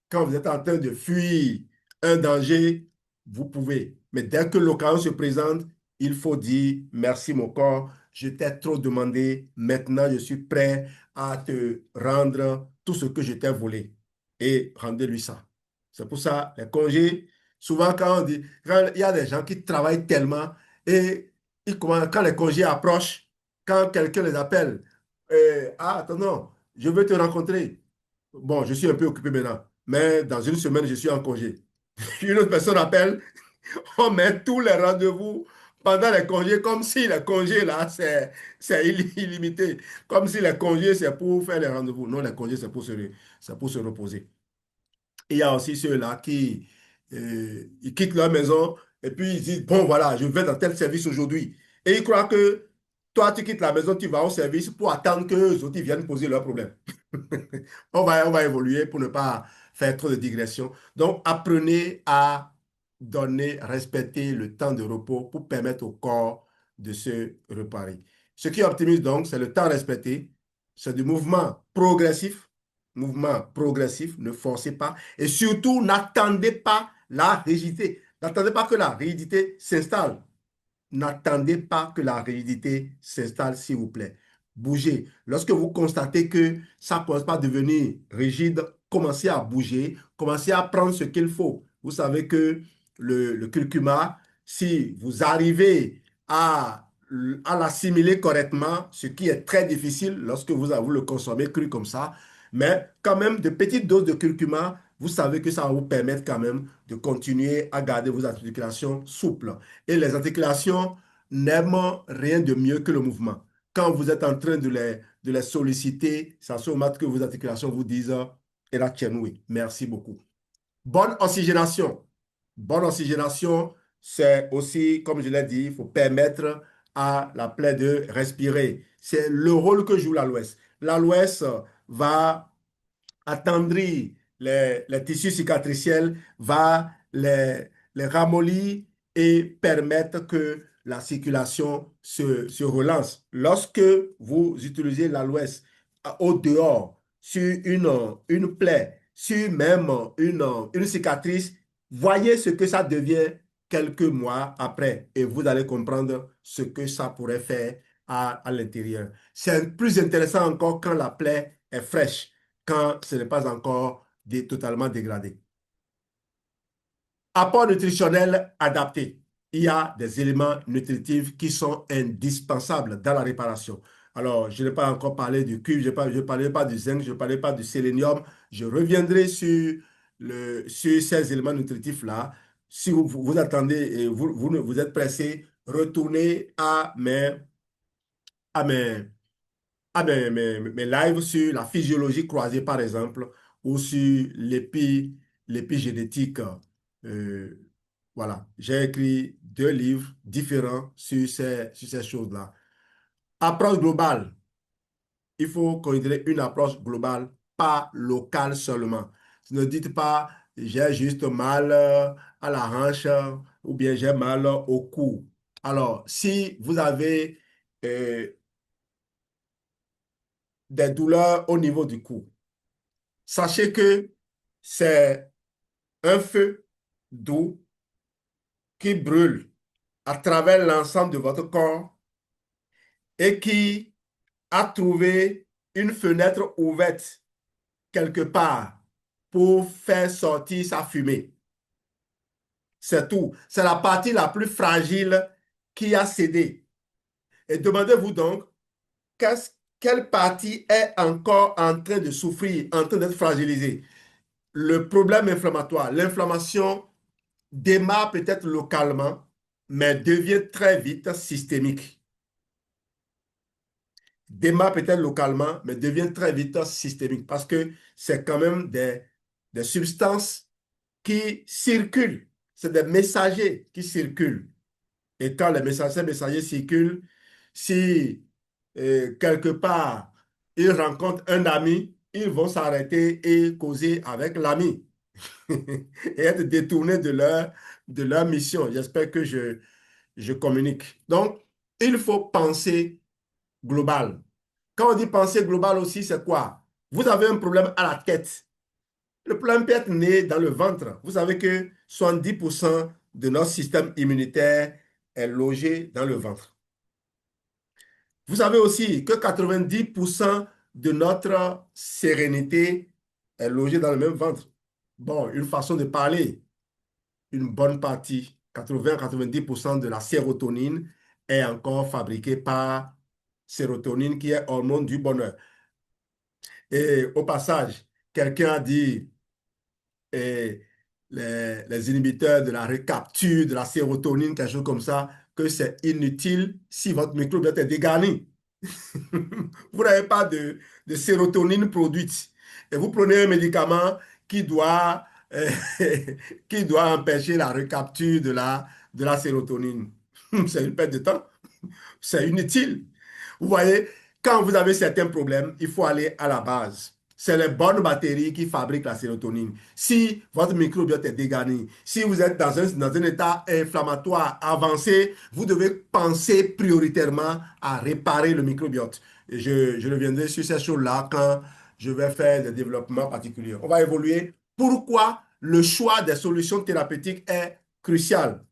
quand vous êtes en train de fuir un danger, vous pouvez. Mais dès que l'occasion se présente, il faut dire merci mon corps, je t'ai trop demandé, maintenant je suis prêt à te rendre tout ce que je t'ai volé. Et rendez-lui ça. C'est pour ça, les congés, souvent quand on dit, quand il y a des gens qui travaillent tellement et quand les congés approchent, quand quelqu'un les appelle, ah, attends, non, je veux te rencontrer. Bon, je suis un peu occupé maintenant, mais dans une semaine, je suis en congé. Une autre personne appelle, on met tous les rendez-vous pendant les congés, comme si les congés, là, c'est illimité. Comme si les congés, c'est pour faire les rendez-vous. Non, les congés, c'est pour se reposer. Il y a aussi ceux-là qui ils quittent leur maison et puis ils disent, bon, voilà, je vais dans tel service aujourd'hui. Et ils croient que toi, tu quittes la maison, tu vas au service pour attendre que les autres ils viennent poser leurs problèmes. On va évoluer pour ne pas faire trop de digressions. Donc, apprenez à donner, respecter le temps de repos pour permettre au corps de se réparer. Ce qui optimise donc, c'est le temps respecté, c'est du mouvement progressif, mouvement progressif, ne forcez pas. Et surtout, n'attendez pas la rigidité. N'attendez pas que la rigidité s'installe. N'attendez pas que la rigidité s'installe, s'il vous plaît. Bougez. Lorsque vous constatez que ça ne commence pas à devenir rigide, commencez à bouger, commencez à prendre ce qu'il faut. Vous savez que le curcuma, si vous arrivez à l'assimiler correctement, ce qui est très difficile lorsque vous le consommez cru comme ça, mais quand même, de petites doses de curcuma, vous savez que ça va vous permettre quand même de continuer à garder vos articulations souples. Et les articulations n'aiment rien de mieux que le mouvement. Quand vous êtes en train de les solliciter, ça se remarque que vos articulations vous disent et la tienne, oui, merci beaucoup. Bonne oxygénation. Bonne oxygénation, c'est aussi, comme je l'ai dit, il faut permettre à la plaie de respirer. C'est le rôle que joue l'aloès. L'aloès va attendrir les tissus cicatriciels, va les ramollir et permettre que la circulation se relance. Lorsque vous utilisez l'aloès au dehors, sur une plaie, sur même une cicatrice, voyez ce que ça devient quelques mois après et vous allez comprendre ce que ça pourrait faire à l'intérieur. C'est plus intéressant encore quand la plaie est fraîche, quand ce n'est pas encore totalement dégradé. Apport nutritionnel adapté. Il y a des éléments nutritifs qui sont indispensables dans la réparation. Alors, je n'ai pas encore parlé du cuivre, je ne parlais pas du zinc, je ne parlais pas du sélénium. Je reviendrai sur ces éléments nutritifs-là. Si vous attendez et vous êtes pressé, retournez à mes mes lives sur la physiologie croisée, par exemple, ou sur l'épigénétique. Euh, voilà, j'ai écrit 2 livres différents sur ces choses-là. Approche globale. Il faut considérer une approche globale, pas locale seulement. Ne dites pas, j'ai juste mal à la hanche ou bien j'ai mal au cou. Alors, si vous avez euh, des douleurs au niveau du cou, sachez que c'est un feu doux qui brûle à travers l'ensemble de votre corps et qui a trouvé une fenêtre ouverte quelque part pour faire sortir sa fumée. C'est tout. C'est la partie la plus fragile qui a cédé. Et demandez-vous donc, quelle partie est encore en train de souffrir, en train d'être fragilisée? Le problème inflammatoire, l'inflammation démarre peut-être localement, mais devient très vite systémique. Démarre peut-être localement, mais devient très vite systémique parce que c'est quand même des substances qui circulent. C'est des messagers qui circulent. Et quand ces messagers circulent, si quelque part ils rencontrent un ami, ils vont s'arrêter et causer avec l'ami et être détournés de leur mission. J'espère que je communique. Donc, il faut penser global. Quand on dit penser global aussi, c'est quoi? Vous avez un problème à la tête. Le problème peut être né dans le ventre. Vous savez que 70% de notre système immunitaire est logé dans le ventre. Vous savez aussi que 90% de notre sérénité est logée dans le même ventre. Bon, une façon de parler, une bonne partie, 80-90% de la sérotonine est encore fabriquée par sérotonine qui est hormone du bonheur. Et au passage, quelqu'un a dit eh, les inhibiteurs de la recapture de la sérotonine, quelque chose comme ça, que c'est inutile si votre microbiote est dégarni. Vous n'avez pas de sérotonine produite. Et vous prenez un médicament qui doit, euh, qui doit empêcher la recapture de la sérotonine. C'est une perte de temps. C'est inutile. Vous voyez, quand vous avez certains problèmes, il faut aller à la base. C'est les bonnes batteries qui fabriquent la sérotonine. Si votre microbiote est dégarni, si vous êtes dans un état inflammatoire avancé, vous devez penser prioritairement à réparer le microbiote. Et je reviendrai sur ces choses-là quand je vais faire des développements particuliers. On va évoluer. Pourquoi le choix des solutions thérapeutiques est crucial?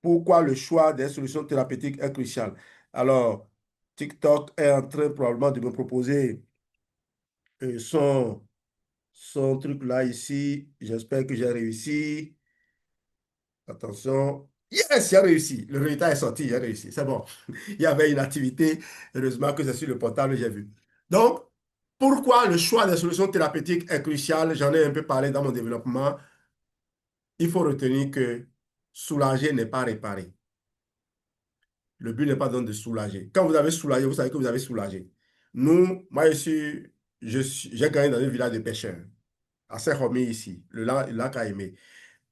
Pourquoi le choix des solutions thérapeutiques est crucial? Alors, TikTok est en train probablement de me proposer son, son truc là ici. J'espère que j'ai réussi. Attention. Yes, j'ai réussi. Le résultat est sorti, j'ai réussi. C'est bon. Il y avait une activité. Heureusement que c'est sur le portable, j'ai vu. Donc, pourquoi le choix des solutions thérapeutiques est crucial? J'en ai un peu parlé dans mon développement. Il faut retenir que soulager n'est pas réparer. Le but n'est pas donc de soulager. Quand vous avez soulagé, vous savez que vous avez soulagé. Nous, moi, j'ai gagné dans un village de pêcheurs, à Saint-Romy ici, le lac a aimé.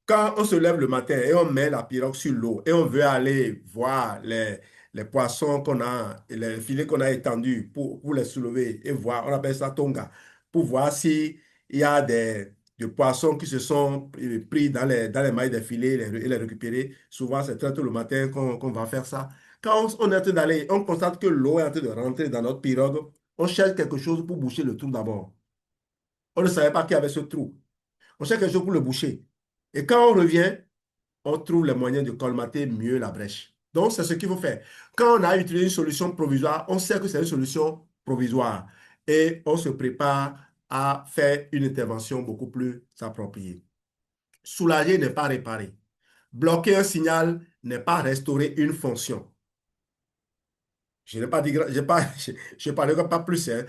Quand on se lève le matin et on met la pirogue sur l'eau et on veut aller voir les poissons qu'on a, et les filets qu'on a étendus pour les soulever et voir, on appelle ça tonga, pour voir s'il y a des poissons qui se sont pris dans les mailles des filets et les récupérer. Souvent, c'est très tôt le matin qu'on va faire ça. Quand on est en train d'aller, on constate que l'eau est en train de rentrer dans notre pirogue, on cherche quelque chose pour boucher le trou d'abord. On ne savait pas qu'il y avait ce trou. On cherche quelque chose pour le boucher. Et quand on revient, on trouve les moyens de colmater mieux la brèche. Donc, c'est ce qu'il faut faire. Quand on a utilisé une solution provisoire, on sait que c'est une solution provisoire et on se prépare à faire une intervention beaucoup plus appropriée. Soulager n'est pas réparer. Bloquer un signal n'est pas restaurer une fonction. Je n'ai pas dit, je parlerai pas plus, hein.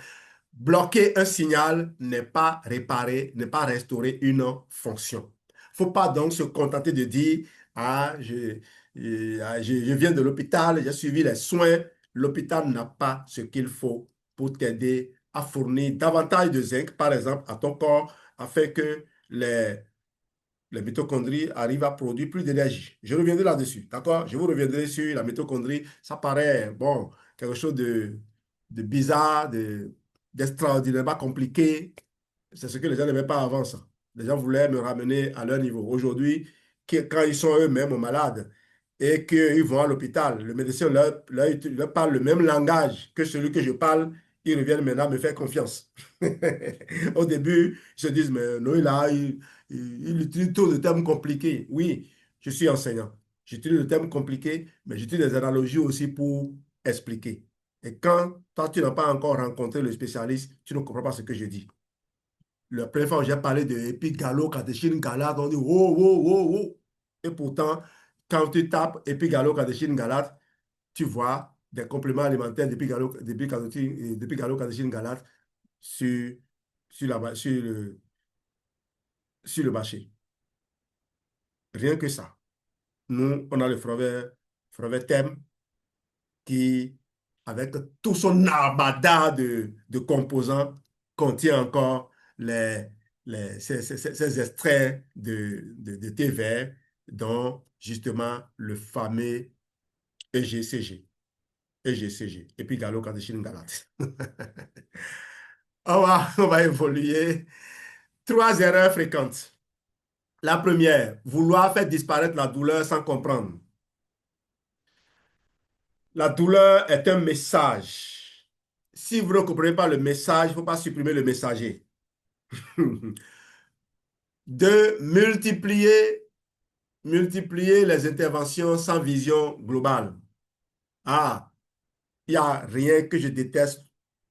Bloquer un signal n'est pas réparer, n'est pas restaurer une fonction. Il ne faut pas donc se contenter de dire, ah, je viens de l'hôpital, j'ai suivi les soins. L'hôpital n'a pas ce qu'il faut pour t'aider à fournir davantage de zinc, par exemple, à ton corps, afin que les mitochondries arrivent à produire plus d'énergie. Je reviendrai là-dessus, d'accord? Je vous reviendrai sur la mitochondrie. Ça paraît, bon, quelque chose de bizarre, d'extraordinairement compliqué. C'est ce que les gens n'aimaient pas avant ça. Les gens voulaient me ramener à leur niveau. Aujourd'hui, quand ils sont eux-mêmes malades et qu'ils vont à l'hôpital, le médecin leur parle le même langage que celui que je parle, ils reviennent maintenant me faire confiance. Au début, ils se disent, mais non, il utilise trop de termes compliqués. Oui, je suis enseignant. J'utilise des termes compliqués, mais j'utilise des analogies aussi pour expliquer. Et quand toi, tu n'as pas encore rencontré le spécialiste, tu ne comprends pas ce que je dis. La première fois où j'ai parlé de épigalo-catéchine galate, on dit oh, oh, oh, oh. Et pourtant, quand tu tapes épigalo-catéchine galate, tu vois des compléments alimentaires d'épigalo-catéchine galate sur, sur le marché. Rien que ça. Nous, on a le brevet thème qui, avec tout son armada de composants, contient encore ces extraits de thé vert, dont justement le fameux EGCG. EGCG, épigalo-catéchine galate. On va évoluer. 3 erreurs fréquentes. La première, vouloir faire disparaître la douleur sans comprendre. La douleur est un message. Si vous ne comprenez pas le message, il ne faut pas supprimer le messager. Deux, multiplier les interventions sans vision globale. Ah, il n'y a rien que je déteste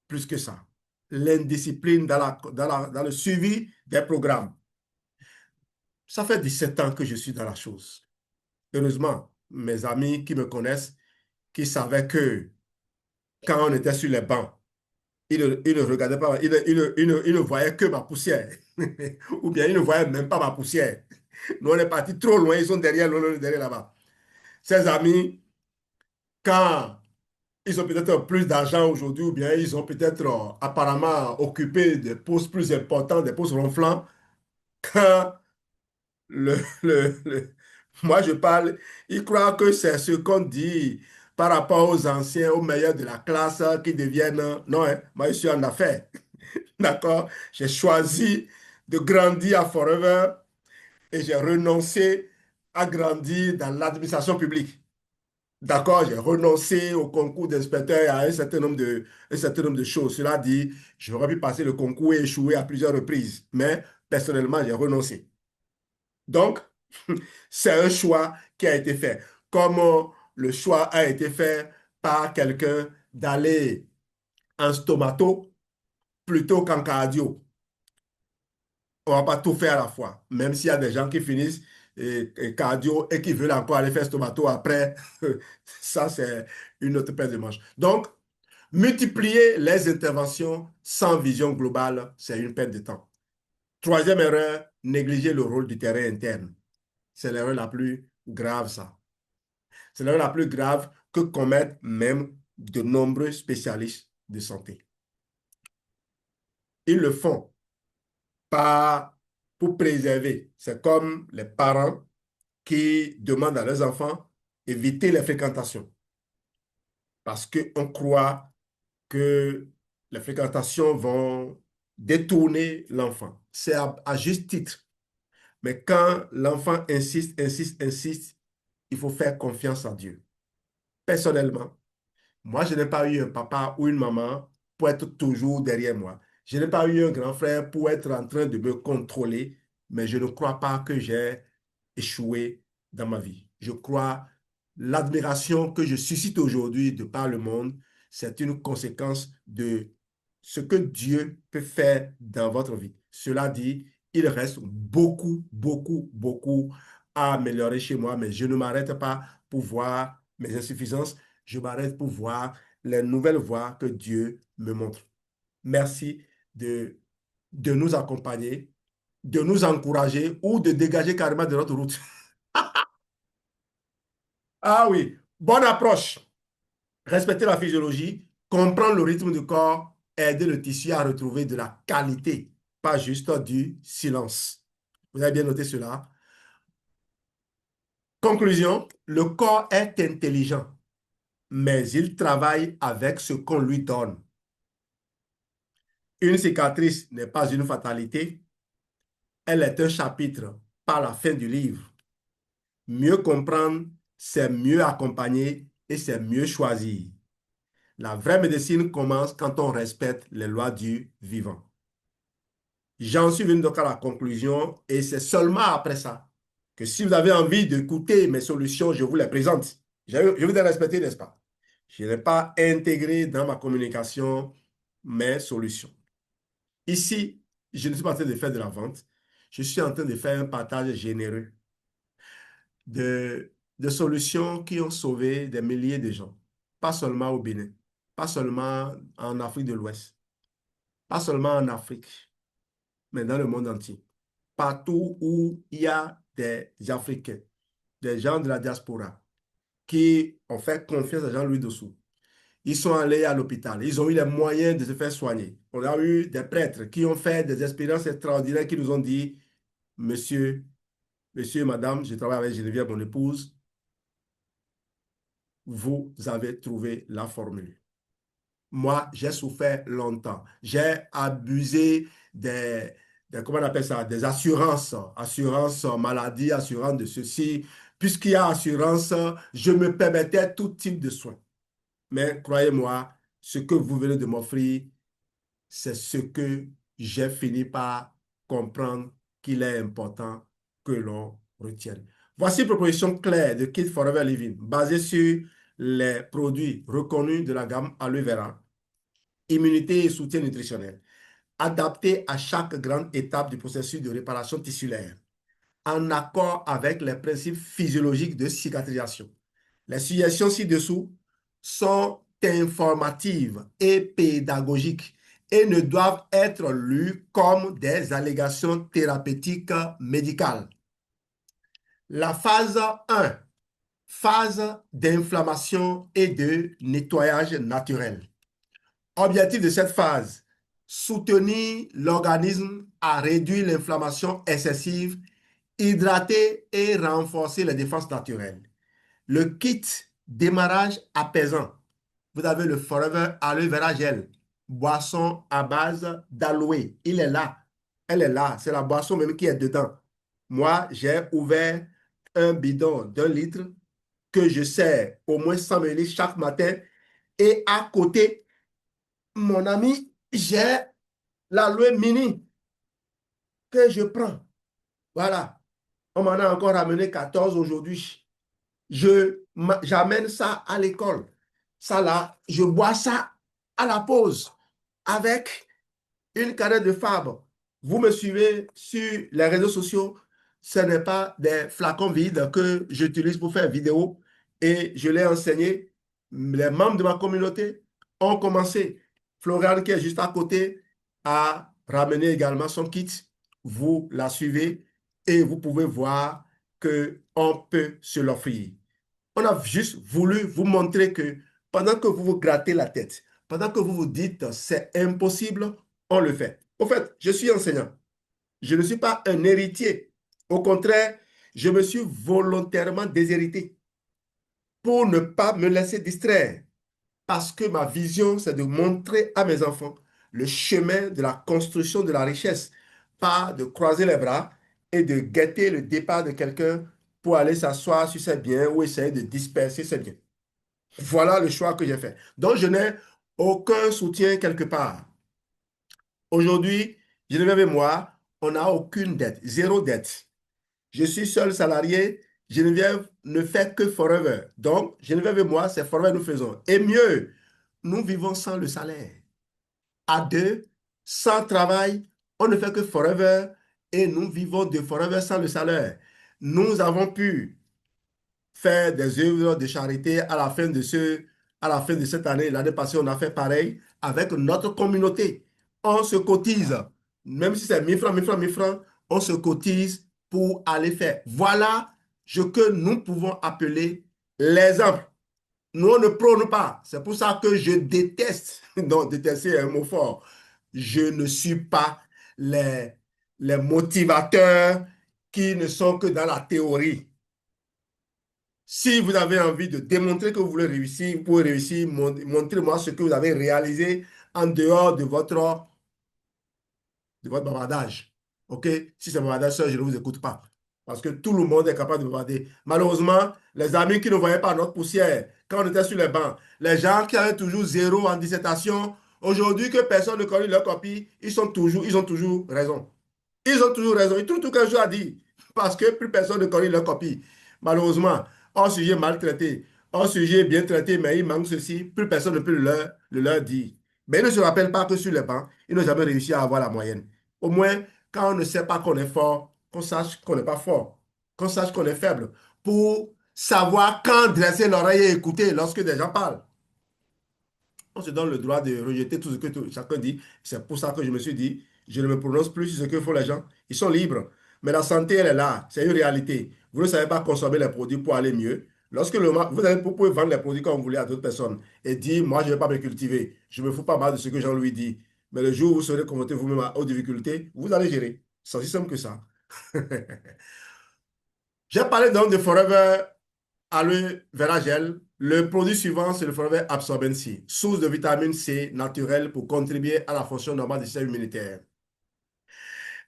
plus que ça. L'indiscipline dans le suivi des programmes. Ça fait 17 ans que je suis dans la chose. Heureusement, mes amis qui me connaissent, qui savaient que quand on était sur les bancs, il ne regardait pas, il ne voyait que ma poussière. Ou bien il ne voyait même pas ma poussière. Nous, on est parti trop loin, ils sont derrière, derrière là-bas. Ses amis, quand ils ont peut-être plus d'argent aujourd'hui, ou bien ils ont peut-être apparemment occupé des postes plus importants, des postes ronflants, quand le, moi je parle, ils croient que c'est ce qu'on dit par rapport aux anciens, aux meilleurs de la classe qui deviennent... Non, hein, moi je suis en affaires. D'accord? J'ai choisi de grandir à Forever et j'ai renoncé à grandir dans l'administration publique. D'accord, j'ai renoncé au concours d'inspecteur et à un certain nombre de choses. Cela dit, j'aurais pu passer le concours et échouer à plusieurs reprises. Mais personnellement, j'ai renoncé. Donc, c'est un choix qui a été fait. Comme le choix a été fait par quelqu'un d'aller en stomato plutôt qu'en cardio. On ne va pas tout faire à la fois. Même s'il y a des gens qui finissent et cardio et qui veulent encore aller faire stomato après, ça, c'est une autre paire de manches. Donc, multiplier les interventions sans vision globale, c'est une perte de temps. Troisième erreur, négliger le rôle du terrain interne. C'est l'erreur la plus grave, ça. C'est l'erreur la plus grave que commettent même de nombreux spécialistes de santé. Ils le font pas pour préserver. C'est comme les parents qui demandent à leurs enfants d'éviter les fréquentations parce qu'on croit que les fréquentations vont détourner l'enfant. C'est à juste titre. Mais quand l'enfant insiste, insiste, insiste, il faut faire confiance à Dieu. Personnellement, moi, je n'ai pas eu un papa ou une maman pour être toujours derrière moi. Je n'ai pas eu un grand frère pour être en train de me contrôler, mais je ne crois pas que j'ai échoué dans ma vie. Je crois l'admiration que je suscite aujourd'hui de par le monde, c'est une conséquence de ce que Dieu peut faire dans votre vie. Cela dit, il reste beaucoup, beaucoup, beaucoup à améliorer chez moi, mais je ne m'arrête pas pour voir mes insuffisances. Je m'arrête pour voir les nouvelles voies que Dieu me montre. Merci de, de nous accompagner, de nous encourager ou de dégager carrément de notre route. Ah oui, bonne approche. Respecter la physiologie, comprendre le rythme du corps, aider le tissu à retrouver de la qualité, pas juste du silence. Vous avez bien noté cela. Conclusion, le corps est intelligent, mais il travaille avec ce qu'on lui donne. Une cicatrice n'est pas une fatalité, elle est un chapitre par la fin du livre. Mieux comprendre, c'est mieux accompagner et c'est mieux choisir. La vraie médecine commence quand on respecte les lois du vivant. J'en suis venu donc à la conclusion et c'est seulement après ça que si vous avez envie d'écouter mes solutions, je vous les présente. Je vous ai respecté, n'est-ce pas? Je n'ai pas intégré dans ma communication mes solutions. Ici, je ne suis pas en train de faire de la vente. Je suis en train de faire un partage généreux de solutions qui ont sauvé des milliers de gens. Pas seulement au Bénin, pas seulement en Afrique de l'Ouest, pas seulement en Afrique, mais dans le monde entier. Partout où il y a des Africains, des gens de la diaspora, qui ont fait confiance à Jean-Louis Dessous. Ils sont allés à l'hôpital. Ils ont eu les moyens de se faire soigner. On a eu des prêtres qui ont fait des expériences extraordinaires qui nous ont dit, monsieur, monsieur, madame, je travaille avec Geneviève, mon épouse, vous avez trouvé la formule. Moi, j'ai souffert longtemps. J'ai abusé comment on appelle ça, des assurances, assurance maladie, assurance de ceci. Puisqu'il y a assurance, je me permettais tout type de soins. Mais croyez-moi, ce que vous venez de m'offrir, c'est ce que j'ai fini par comprendre qu'il est important que l'on retienne. Voici une proposition claire de Kit Forever Living, basée sur les produits reconnus de la gamme Aloe Vera, immunité et soutien nutritionnel, adapté à chaque grande étape du processus de réparation tissulaire, en accord avec les principes physiologiques de cicatrisation. Les suggestions ci-dessous sont informatives et pédagogiques et ne doivent être lues comme des allégations thérapeutiques médicales. La phase 1, phase d'inflammation et de nettoyage naturel. Objectif de cette phase, soutenir l'organisme à réduire l'inflammation excessive, hydrater et renforcer les défenses naturelles. Le kit démarrage apaisant. Vous avez le Forever Aloe Vera Gel, boisson à base d'aloe. Il est là. Elle est là. C'est la boisson même qui est dedans. Moi, j'ai ouvert un bidon d'1 litre que je sers au moins 100 ml chaque matin. Et à côté, mon ami, j'ai l'aloe mini que je prends. Voilà. On m'en a encore ramené 14 aujourd'hui. J'amène ça à l'école. Ça là, je bois ça à la pause avec une canette de Fabre. Vous me suivez sur les réseaux sociaux. Ce n'est pas des flacons vides que j'utilise pour faire vidéo et je l'ai enseigné. Les membres de ma communauté ont commencé. Florian, qui est juste à côté, a ramené également son kit. Vous la suivez et vous pouvez voir qu'on peut se l'offrir. On a juste voulu vous montrer que pendant que vous vous grattez la tête, pendant que vous vous dites c'est impossible, on le fait. Au fait, je suis enseignant. Je ne suis pas un héritier. Au contraire, je me suis volontairement déshérité pour ne pas me laisser distraire. Parce que ma vision, c'est de montrer à mes enfants le chemin de la construction de la richesse, pas de croiser les bras et de guetter le départ de quelqu'un pour aller s'asseoir sur ses biens ou essayer de disperser ses biens. Voilà le choix que j'ai fait. Donc, je n'ai aucun soutien quelque part. Aujourd'hui, Geneviève et moi, on n'a aucune dette, zéro dette. Je suis seul salarié. Geneviève ne fait que Forever. Donc, Geneviève et moi, c'est Forever nous faisons. Et mieux, nous vivons sans le salaire. À deux, sans travail, on ne fait que Forever et nous vivons de Forever sans le salaire. Nous avons pu faire des œuvres de charité à la fin de cette année. L'année passée, on a fait pareil avec notre communauté. On se cotise, même si c'est 1000 francs, 1000 francs, 1000 francs, on se cotise pour aller faire. Voilà ce que nous pouvons appeler l'exemple. Nous, on ne prône pas. C'est pour ça que je déteste, non, détester est un mot fort. Je ne suis pas les motivateurs qui ne sont que dans la théorie. Si vous avez envie de démontrer que vous voulez réussir, vous pouvez réussir, montrez-moi ce que vous avez réalisé en dehors de votre bavardage. OK? Si c'est bavardage seul, je ne vous écoute pas. Parce que tout le monde est capable de bavarder. Malheureusement, les amis qui ne voyaient pas notre poussière, quand on était sur les bancs, les gens qui avaient toujours zéro en dissertation, aujourd'hui que personne ne connaît leur copie, ils ont toujours raison. Ils ont toujours raison. Ils trouvent tout qu'un jour à dire. Parce que plus personne ne connaît leur copie. Malheureusement, un sujet maltraité, un sujet bien traité, mais il manque ceci, plus personne ne peut le leur dire. Mais ils ne se rappellent pas que sur les bancs, ils n'ont jamais réussi à avoir la moyenne. Au moins, quand on ne sait pas qu'on est fort, qu'on sache qu'on n'est pas fort, qu'on sache qu'on est faible, pour savoir quand dresser l'oreille et écouter lorsque des gens parlent. On se donne le droit de rejeter tout ce que chacun dit. C'est pour ça que je me suis dit, je ne me prononce plus sur ce que font les gens. Ils sont libres. Mais la santé, elle est là. C'est une réalité. Vous ne savez pas consommer les produits pour aller mieux. Lorsque vous pouvez vendre les produits comme vous voulez à d'autres personnes et dire, moi, je ne vais pas me cultiver. Je ne me fous pas mal de ce que Jean-Louis dit. Mais le jour où vous serez confronté vous-même aux difficultés, vous allez gérer. C'est aussi simple que ça. J'ai parlé donc de Forever Aloe Vera Gel. Le produit suivant, c'est le Forever Absorbent C, source de vitamine C naturelle pour contribuer à la fonction normale du système immunitaire.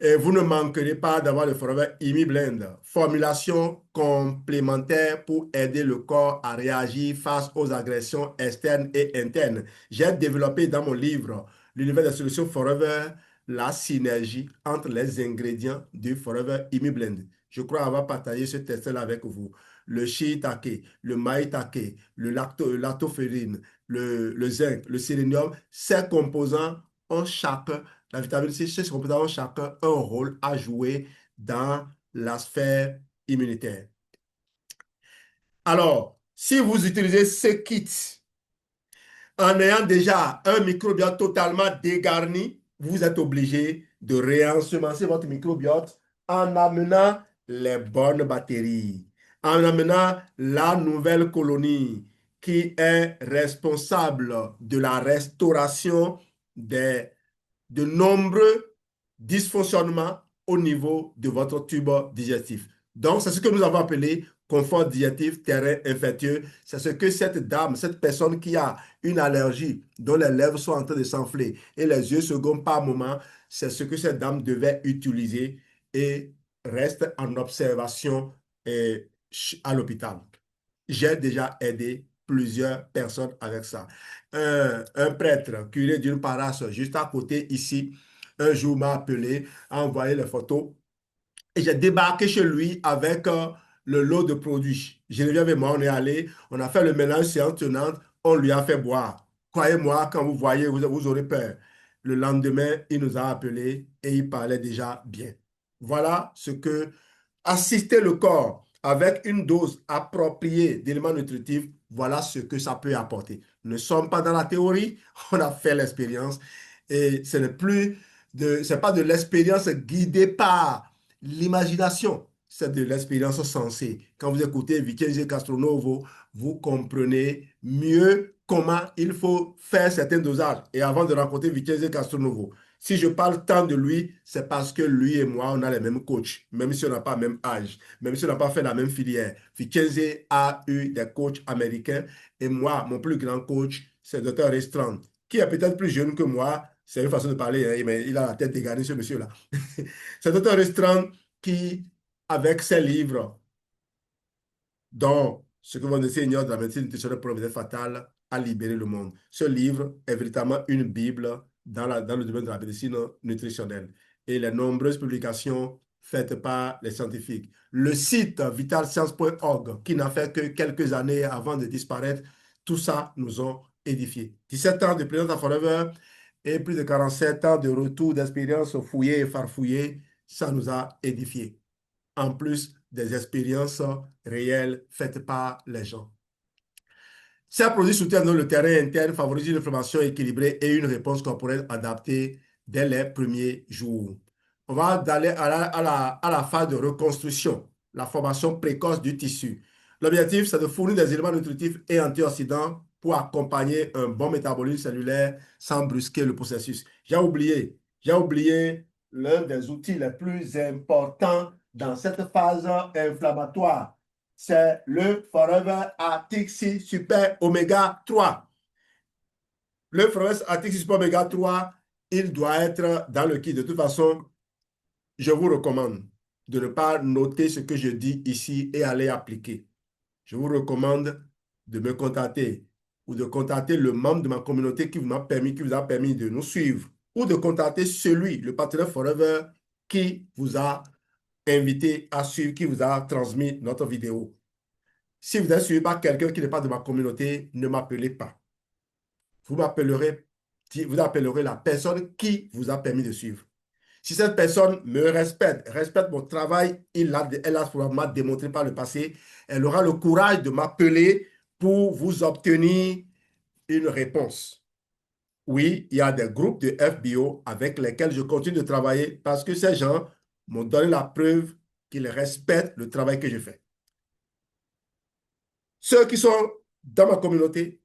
Et vous ne manquerez pas d'avoir le Forever Imi Blend, formulation complémentaire pour aider le corps à réagir face aux agressions externes et internes. J'ai développé dans mon livre L'univers des solutions Forever la synergie entre les ingrédients du Forever Imi Blend. Je crois avoir partagé ce test-là avec vous. Le shiitake, le maïtake, le lactoferrine, le zinc, le sélénium, ces composants ont chacun la vitamine C, ces composants ont chacun un rôle à jouer dans la sphère immunitaire. Alors, si vous utilisez ce kit en ayant déjà un microbiote totalement dégarni, vous êtes obligé de réensemencer votre microbiote en amenant les bonnes bactéries, en amenant la nouvelle colonie qui est responsable de la restauration de nombreux dysfonctionnements au niveau de votre tube digestif. Donc, c'est ce que nous avons appelé confort digestif terrain infectieux. C'est ce que cette dame, cette personne qui a une allergie, dont les lèvres sont en train de s'enfler et les yeux se gomment par moment, c'est ce que cette dame devait utiliser et reste en observation à l'hôpital. j'ai déjà aidé plusieurs personnes avec ça. Un prêtre, curé d'une paroisse juste à côté ici, un jour m'a appelé, a envoyé les photos et j'ai débarqué chez lui avec le lot de produits. Geneviève et moi, on est allés, on a fait le mélange séance tenante, on lui a fait boire. Croyez-moi, quand vous voyez, vous aurez peur. Le lendemain, il nous a appelés et il parlait déjà bien. Voilà ce que assister le corps avec une dose appropriée d'éléments nutritifs, voilà ce que ça peut apporter. Nous ne sommes pas dans la théorie, on a fait l'expérience et ce n'est plus c'est pas de l'expérience guidée par l'imagination, c'est de l'expérience sensée. Quand vous écoutez Vincenzo Castronovo, vous comprenez mieux comment il faut faire certains dosages. Et avant de rencontrer Vincenzo Castronovo, si je parle tant de lui, c'est parce que lui et moi, on a les mêmes coachs, même si on n'a pas le même âge, même si on n'a pas fait la même filière. Vincenzo a eu des coachs américains et moi, mon plus grand coach, c'est le Dr. Restaurant, qui est peut-être plus jeune que moi. C'est une façon de parler, hein, mais il a la tête dégarnie, ce monsieur-là. C'est un restaurant qui, avec ses livres, dont ce que votre Seigneur de la médecine nutritionnelle providence fatale a libéré le monde. Ce livre est véritablement une Bible dans le domaine de la médecine nutritionnelle et les nombreuses publications faites par les scientifiques. Le site vitalscience.org, qui n'a fait que quelques années avant de disparaître, tout ça nous ont édifiés. 17 ans de présence à Forever et plus de 47 ans de retour d'expérience fouillée et farfouillée, ça nous a édifiés en plus des expériences réelles faites par les gens. Ces produits soutiennent le terrain interne, favorisent une inflammation équilibrée et une réponse corporelle adaptée dès les premiers jours. On va aller à la phase de reconstruction, la formation précoce du tissu. L'objectif, c'est de fournir des éléments nutritifs et antioxydants pour accompagner un bon métabolisme cellulaire sans brusquer le processus. J'ai oublié l'un des outils les plus importants dans cette phase inflammatoire, c'est le Forever Arctic Super Oméga 3. Le Forever Arctic Super Oméga 3, il doit être dans le kit. De toute façon, je vous recommande de ne pas noter ce que je dis ici et aller appliquer. Je vous recommande de me contacter ou de contacter le membre de ma communauté qui vous a permis de nous suivre ou de contacter celui, le partenaire Forever, qui vous a invité à suivre, qui vous a transmis notre vidéo. Si vous êtes suivi par quelqu'un qui n'est pas de ma communauté, ne m'appelez pas. Vous m'appellerez, vous appellerez la personne qui vous a permis de suivre. Si cette personne me respecte mon travail, elle a probablement démontré par le passé, elle aura le courage de m'appeler pour vous obtenir une réponse. Oui, il y a des groupes de FBO avec lesquels je continue de travailler parce que ces gens m'ont donné la preuve qu'ils respectent le travail que je fais. Ceux qui sont dans ma communauté,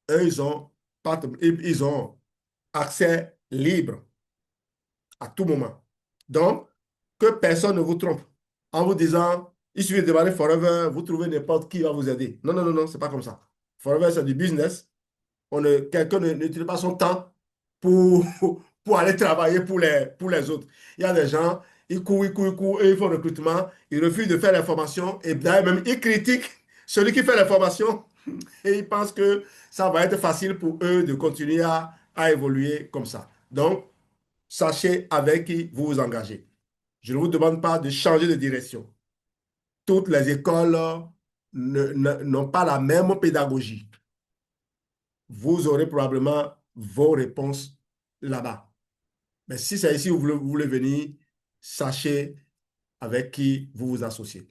eux, ils ont accès libre à tout moment. Donc, que personne ne vous trompe en vous disant, il suffit de demander Forever, vous trouvez n'importe qui va vous aider. Non, non, non, non, c'est pas comme ça. Forever, c'est du business. Quelqu'un n'utilise pas son temps pour, pour aller travailler pour les autres. Il y a des gens, ils courent, et ils font le recrutement, ils refusent de faire l'information et d'ailleurs même, ils critiquent celui qui fait l'information et ils pensent que ça va être facile pour eux de continuer à évoluer comme ça. Donc, sachez avec qui vous vous engagez. Je ne vous demande pas de changer de direction. Toutes les écoles n'ont pas la même pédagogie. Vous aurez probablement vos réponses là-bas. Mais si c'est ici où vous voulez venir, sachez avec qui vous vous associez.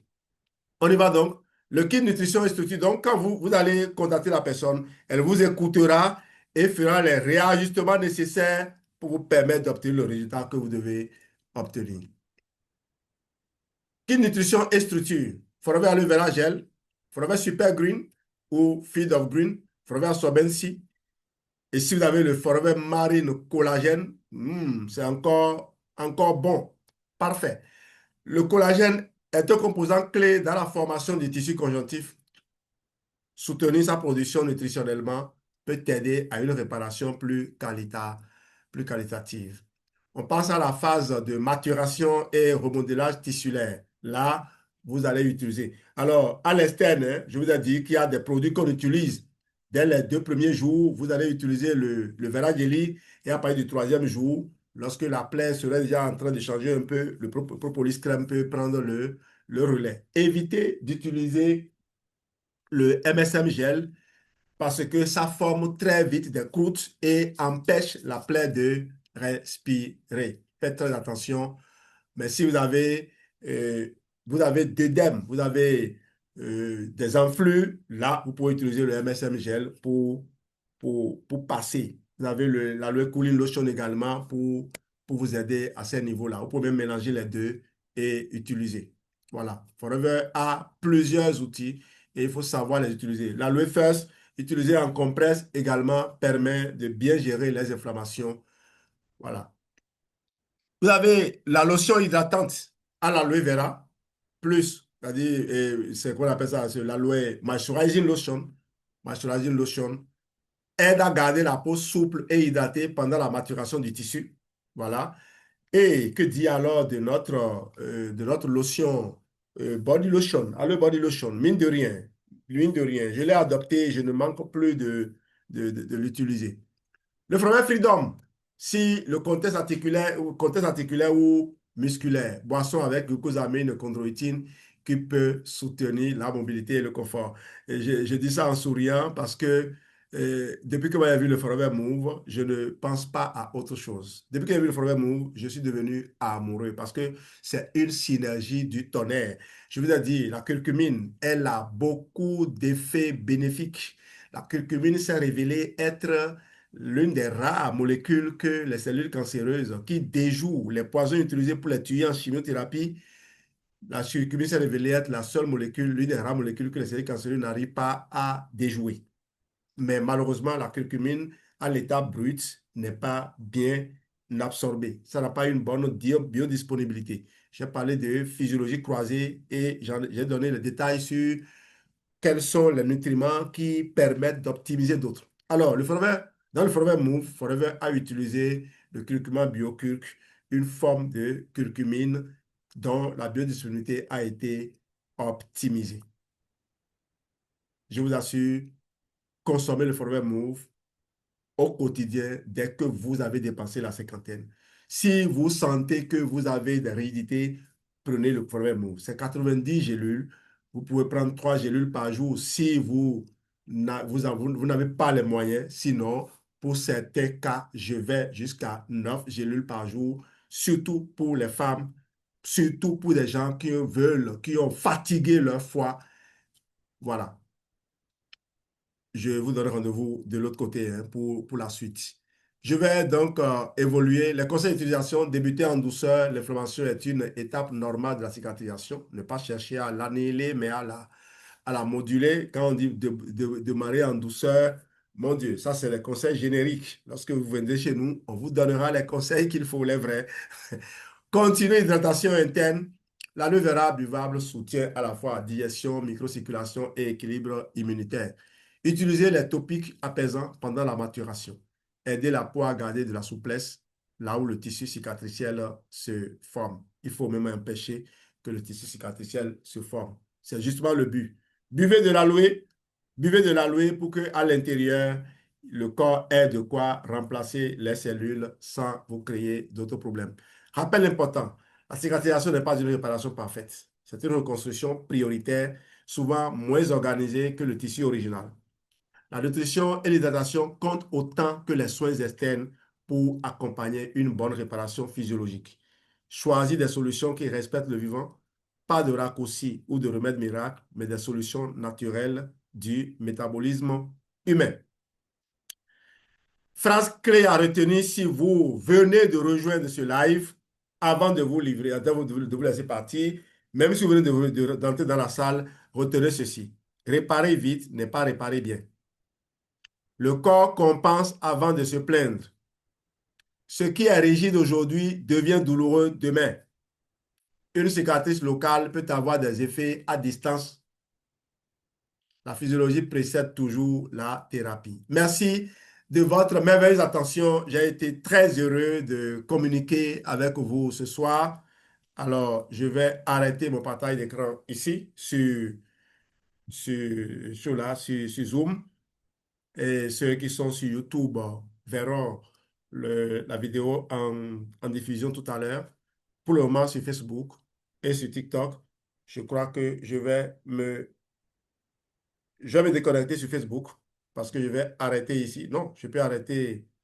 On y va donc. Le kit nutrition et structure, donc quand vous allez contacter la personne, elle vous écoutera et fera les réajustements nécessaires pour vous permettre d'obtenir le résultat que vous devez obtenir. Kit nutrition et structure. Forever Aloe Vera Gel, Forever Super Green ou Feed of Green, Forever Sorbency. Et si vous avez le Forever Marine Collagène, c'est encore bon. Parfait. Le collagène est un composant clé dans la formation du tissu conjonctif. Soutenir sa production nutritionnellement peut t'aider à une réparation plus qualitative. On passe à la phase de maturation et remodelage tissulaire. Là, vous allez utiliser. Alors, à l'externe, hein, je vous ai dit qu'il y a des produits qu'on utilise. Dès les 2 premiers jours, vous allez utiliser le Vera Jelly et à partir du troisième jour, lorsque la plaie serait déjà en train de changer un peu, le propolis crème peut prendre le relais. Évitez d'utiliser le MSM gel parce que ça forme très vite des croûtes et empêche la plaie de respirer. Faites très attention. Mais si euh, vous avez d'œdème, vous avez des enflux, là, vous pouvez utiliser le MSM gel pour passer. Vous avez l'aloe cooling lotion également pour vous aider à ces niveaux-là. Vous pouvez même mélanger les deux et utiliser. Voilà. Forever a plusieurs outils et il faut savoir les utiliser. L'aloe first, utilisé en compresse également, permet de bien gérer les inflammations. Voilà. Vous avez la lotion hydratante à l'aloe vera, plus, c'est-à-dire, c'est quoi on appelle ça, c'est l'aloe moisturizing lotion. Moisturizing lotion aide à garder la peau souple et hydratée pendant la maturation du tissu. Voilà. Et que dit alors de notre lotion body lotion, aloe body lotion, mine de rien, je l'ai adopté, je ne manque plus de l'utiliser. Le Fremen Freedom, si le contexte articulaire ou musculaire, boisson avec glucosamine, chondroïtine, qui peut soutenir la mobilité et le confort. Et je dis ça en souriant parce que depuis que j'ai vu le Forever Move, je ne pense pas à autre chose. Depuis que j'ai vu le Forever Move, je suis devenu amoureux parce que c'est une synergie du tonnerre. Je vous ai dit, la curcumine, elle a beaucoup d'effets bénéfiques. La curcumine s'est révélée être l'une des rares molécules que les cellules cancéreuses qui déjouent les poisons utilisés pour les tuer en chimiothérapie. La curcumine s'est révélée être la seule molécule, l'une des rares molécules que les cellules cancéreuses n'arrivent pas à déjouer. Mais malheureusement, la curcumine, à l'état brut, n'est pas bien absorbée. Ça n'a pas une bonne biodisponibilité. J'ai parlé de physiologie croisée et j'ai donné les détails sur quels sont les nutriments qui permettent d'optimiser d'autres. Alors, dans le Forever Move, Forever a utilisé le curcuma BioCurc, une forme de curcumine dont la biodisponibilité a été optimisée. Je vous assure, consommez le Forever Move au quotidien dès que vous avez dépassé la cinquantaine. Si vous sentez que vous avez des rigidités, prenez le Forever Move. C'est 90 gélules. Vous pouvez prendre 3 gélules par jour si vous n'avez pas les moyens. Sinon, pour certains cas, je vais jusqu'à 9 gélules par jour, surtout pour les femmes, surtout pour des gens qui ont fatigué leur foie. Voilà. Je vous donne rendez-vous de l'autre côté hein, pour la suite. Je vais donc évoluer. Les conseils d'utilisation, débuter en douceur. L'inflammation est une étape normale de la cicatrisation. Ne pas chercher à l'annihiler, mais à la moduler. Quand on dit de démarrer en douceur, mon Dieu, ça c'est les conseils génériques. Lorsque vous venez chez nous, on vous donnera les conseils qu'il faut, les vrais. Continuer l'hydratation interne. L'aloe vera buvable soutient à la fois digestion, microcirculation et équilibre immunitaire. Utilisez les topiques apaisants pendant la maturation. Aider la peau à garder de la souplesse là où le tissu cicatriciel se forme. Il faut même empêcher que le tissu cicatriciel se forme. C'est justement le but. Buvez de l'aloe, buvez de l'aloe pour que à l'intérieur, le corps ait de quoi remplacer les cellules sans vous créer d'autres problèmes. Rappel important, la cicatrisation n'est pas une réparation parfaite. C'est une reconstruction prioritaire, souvent moins organisée que le tissu original. La nutrition et l'hydratation comptent autant que les soins externes pour accompagner une bonne réparation physiologique. Choisis des solutions qui respectent le vivant, pas de raccourcis ou de remèdes miracles, mais des solutions naturelles du métabolisme humain. Phrase clé à retenir si vous venez de rejoindre ce live, avant de vous livrer, avant de vous laisser partir, même si vous venez d'entrer dans la salle, retenez ceci. Réparer vite n'est pas réparer bien. Le corps compense avant de se plaindre. Ce qui est rigide aujourd'hui devient douloureux demain. Une cicatrice locale peut avoir des effets à distance. La physiologie précède toujours la thérapie. Merci de votre merveilleuse attention. J'ai été très heureux de communiquer avec vous ce soir. Alors, je vais arrêter mon partage d'écran ici sur Zoom. Et ceux qui sont sur YouTube verront la vidéo en diffusion tout à l'heure. Pour le moment, sur Facebook et sur TikTok, je crois que je vais me déconnecter sur Facebook parce que je vais arrêter ici. Non, je peux arrêter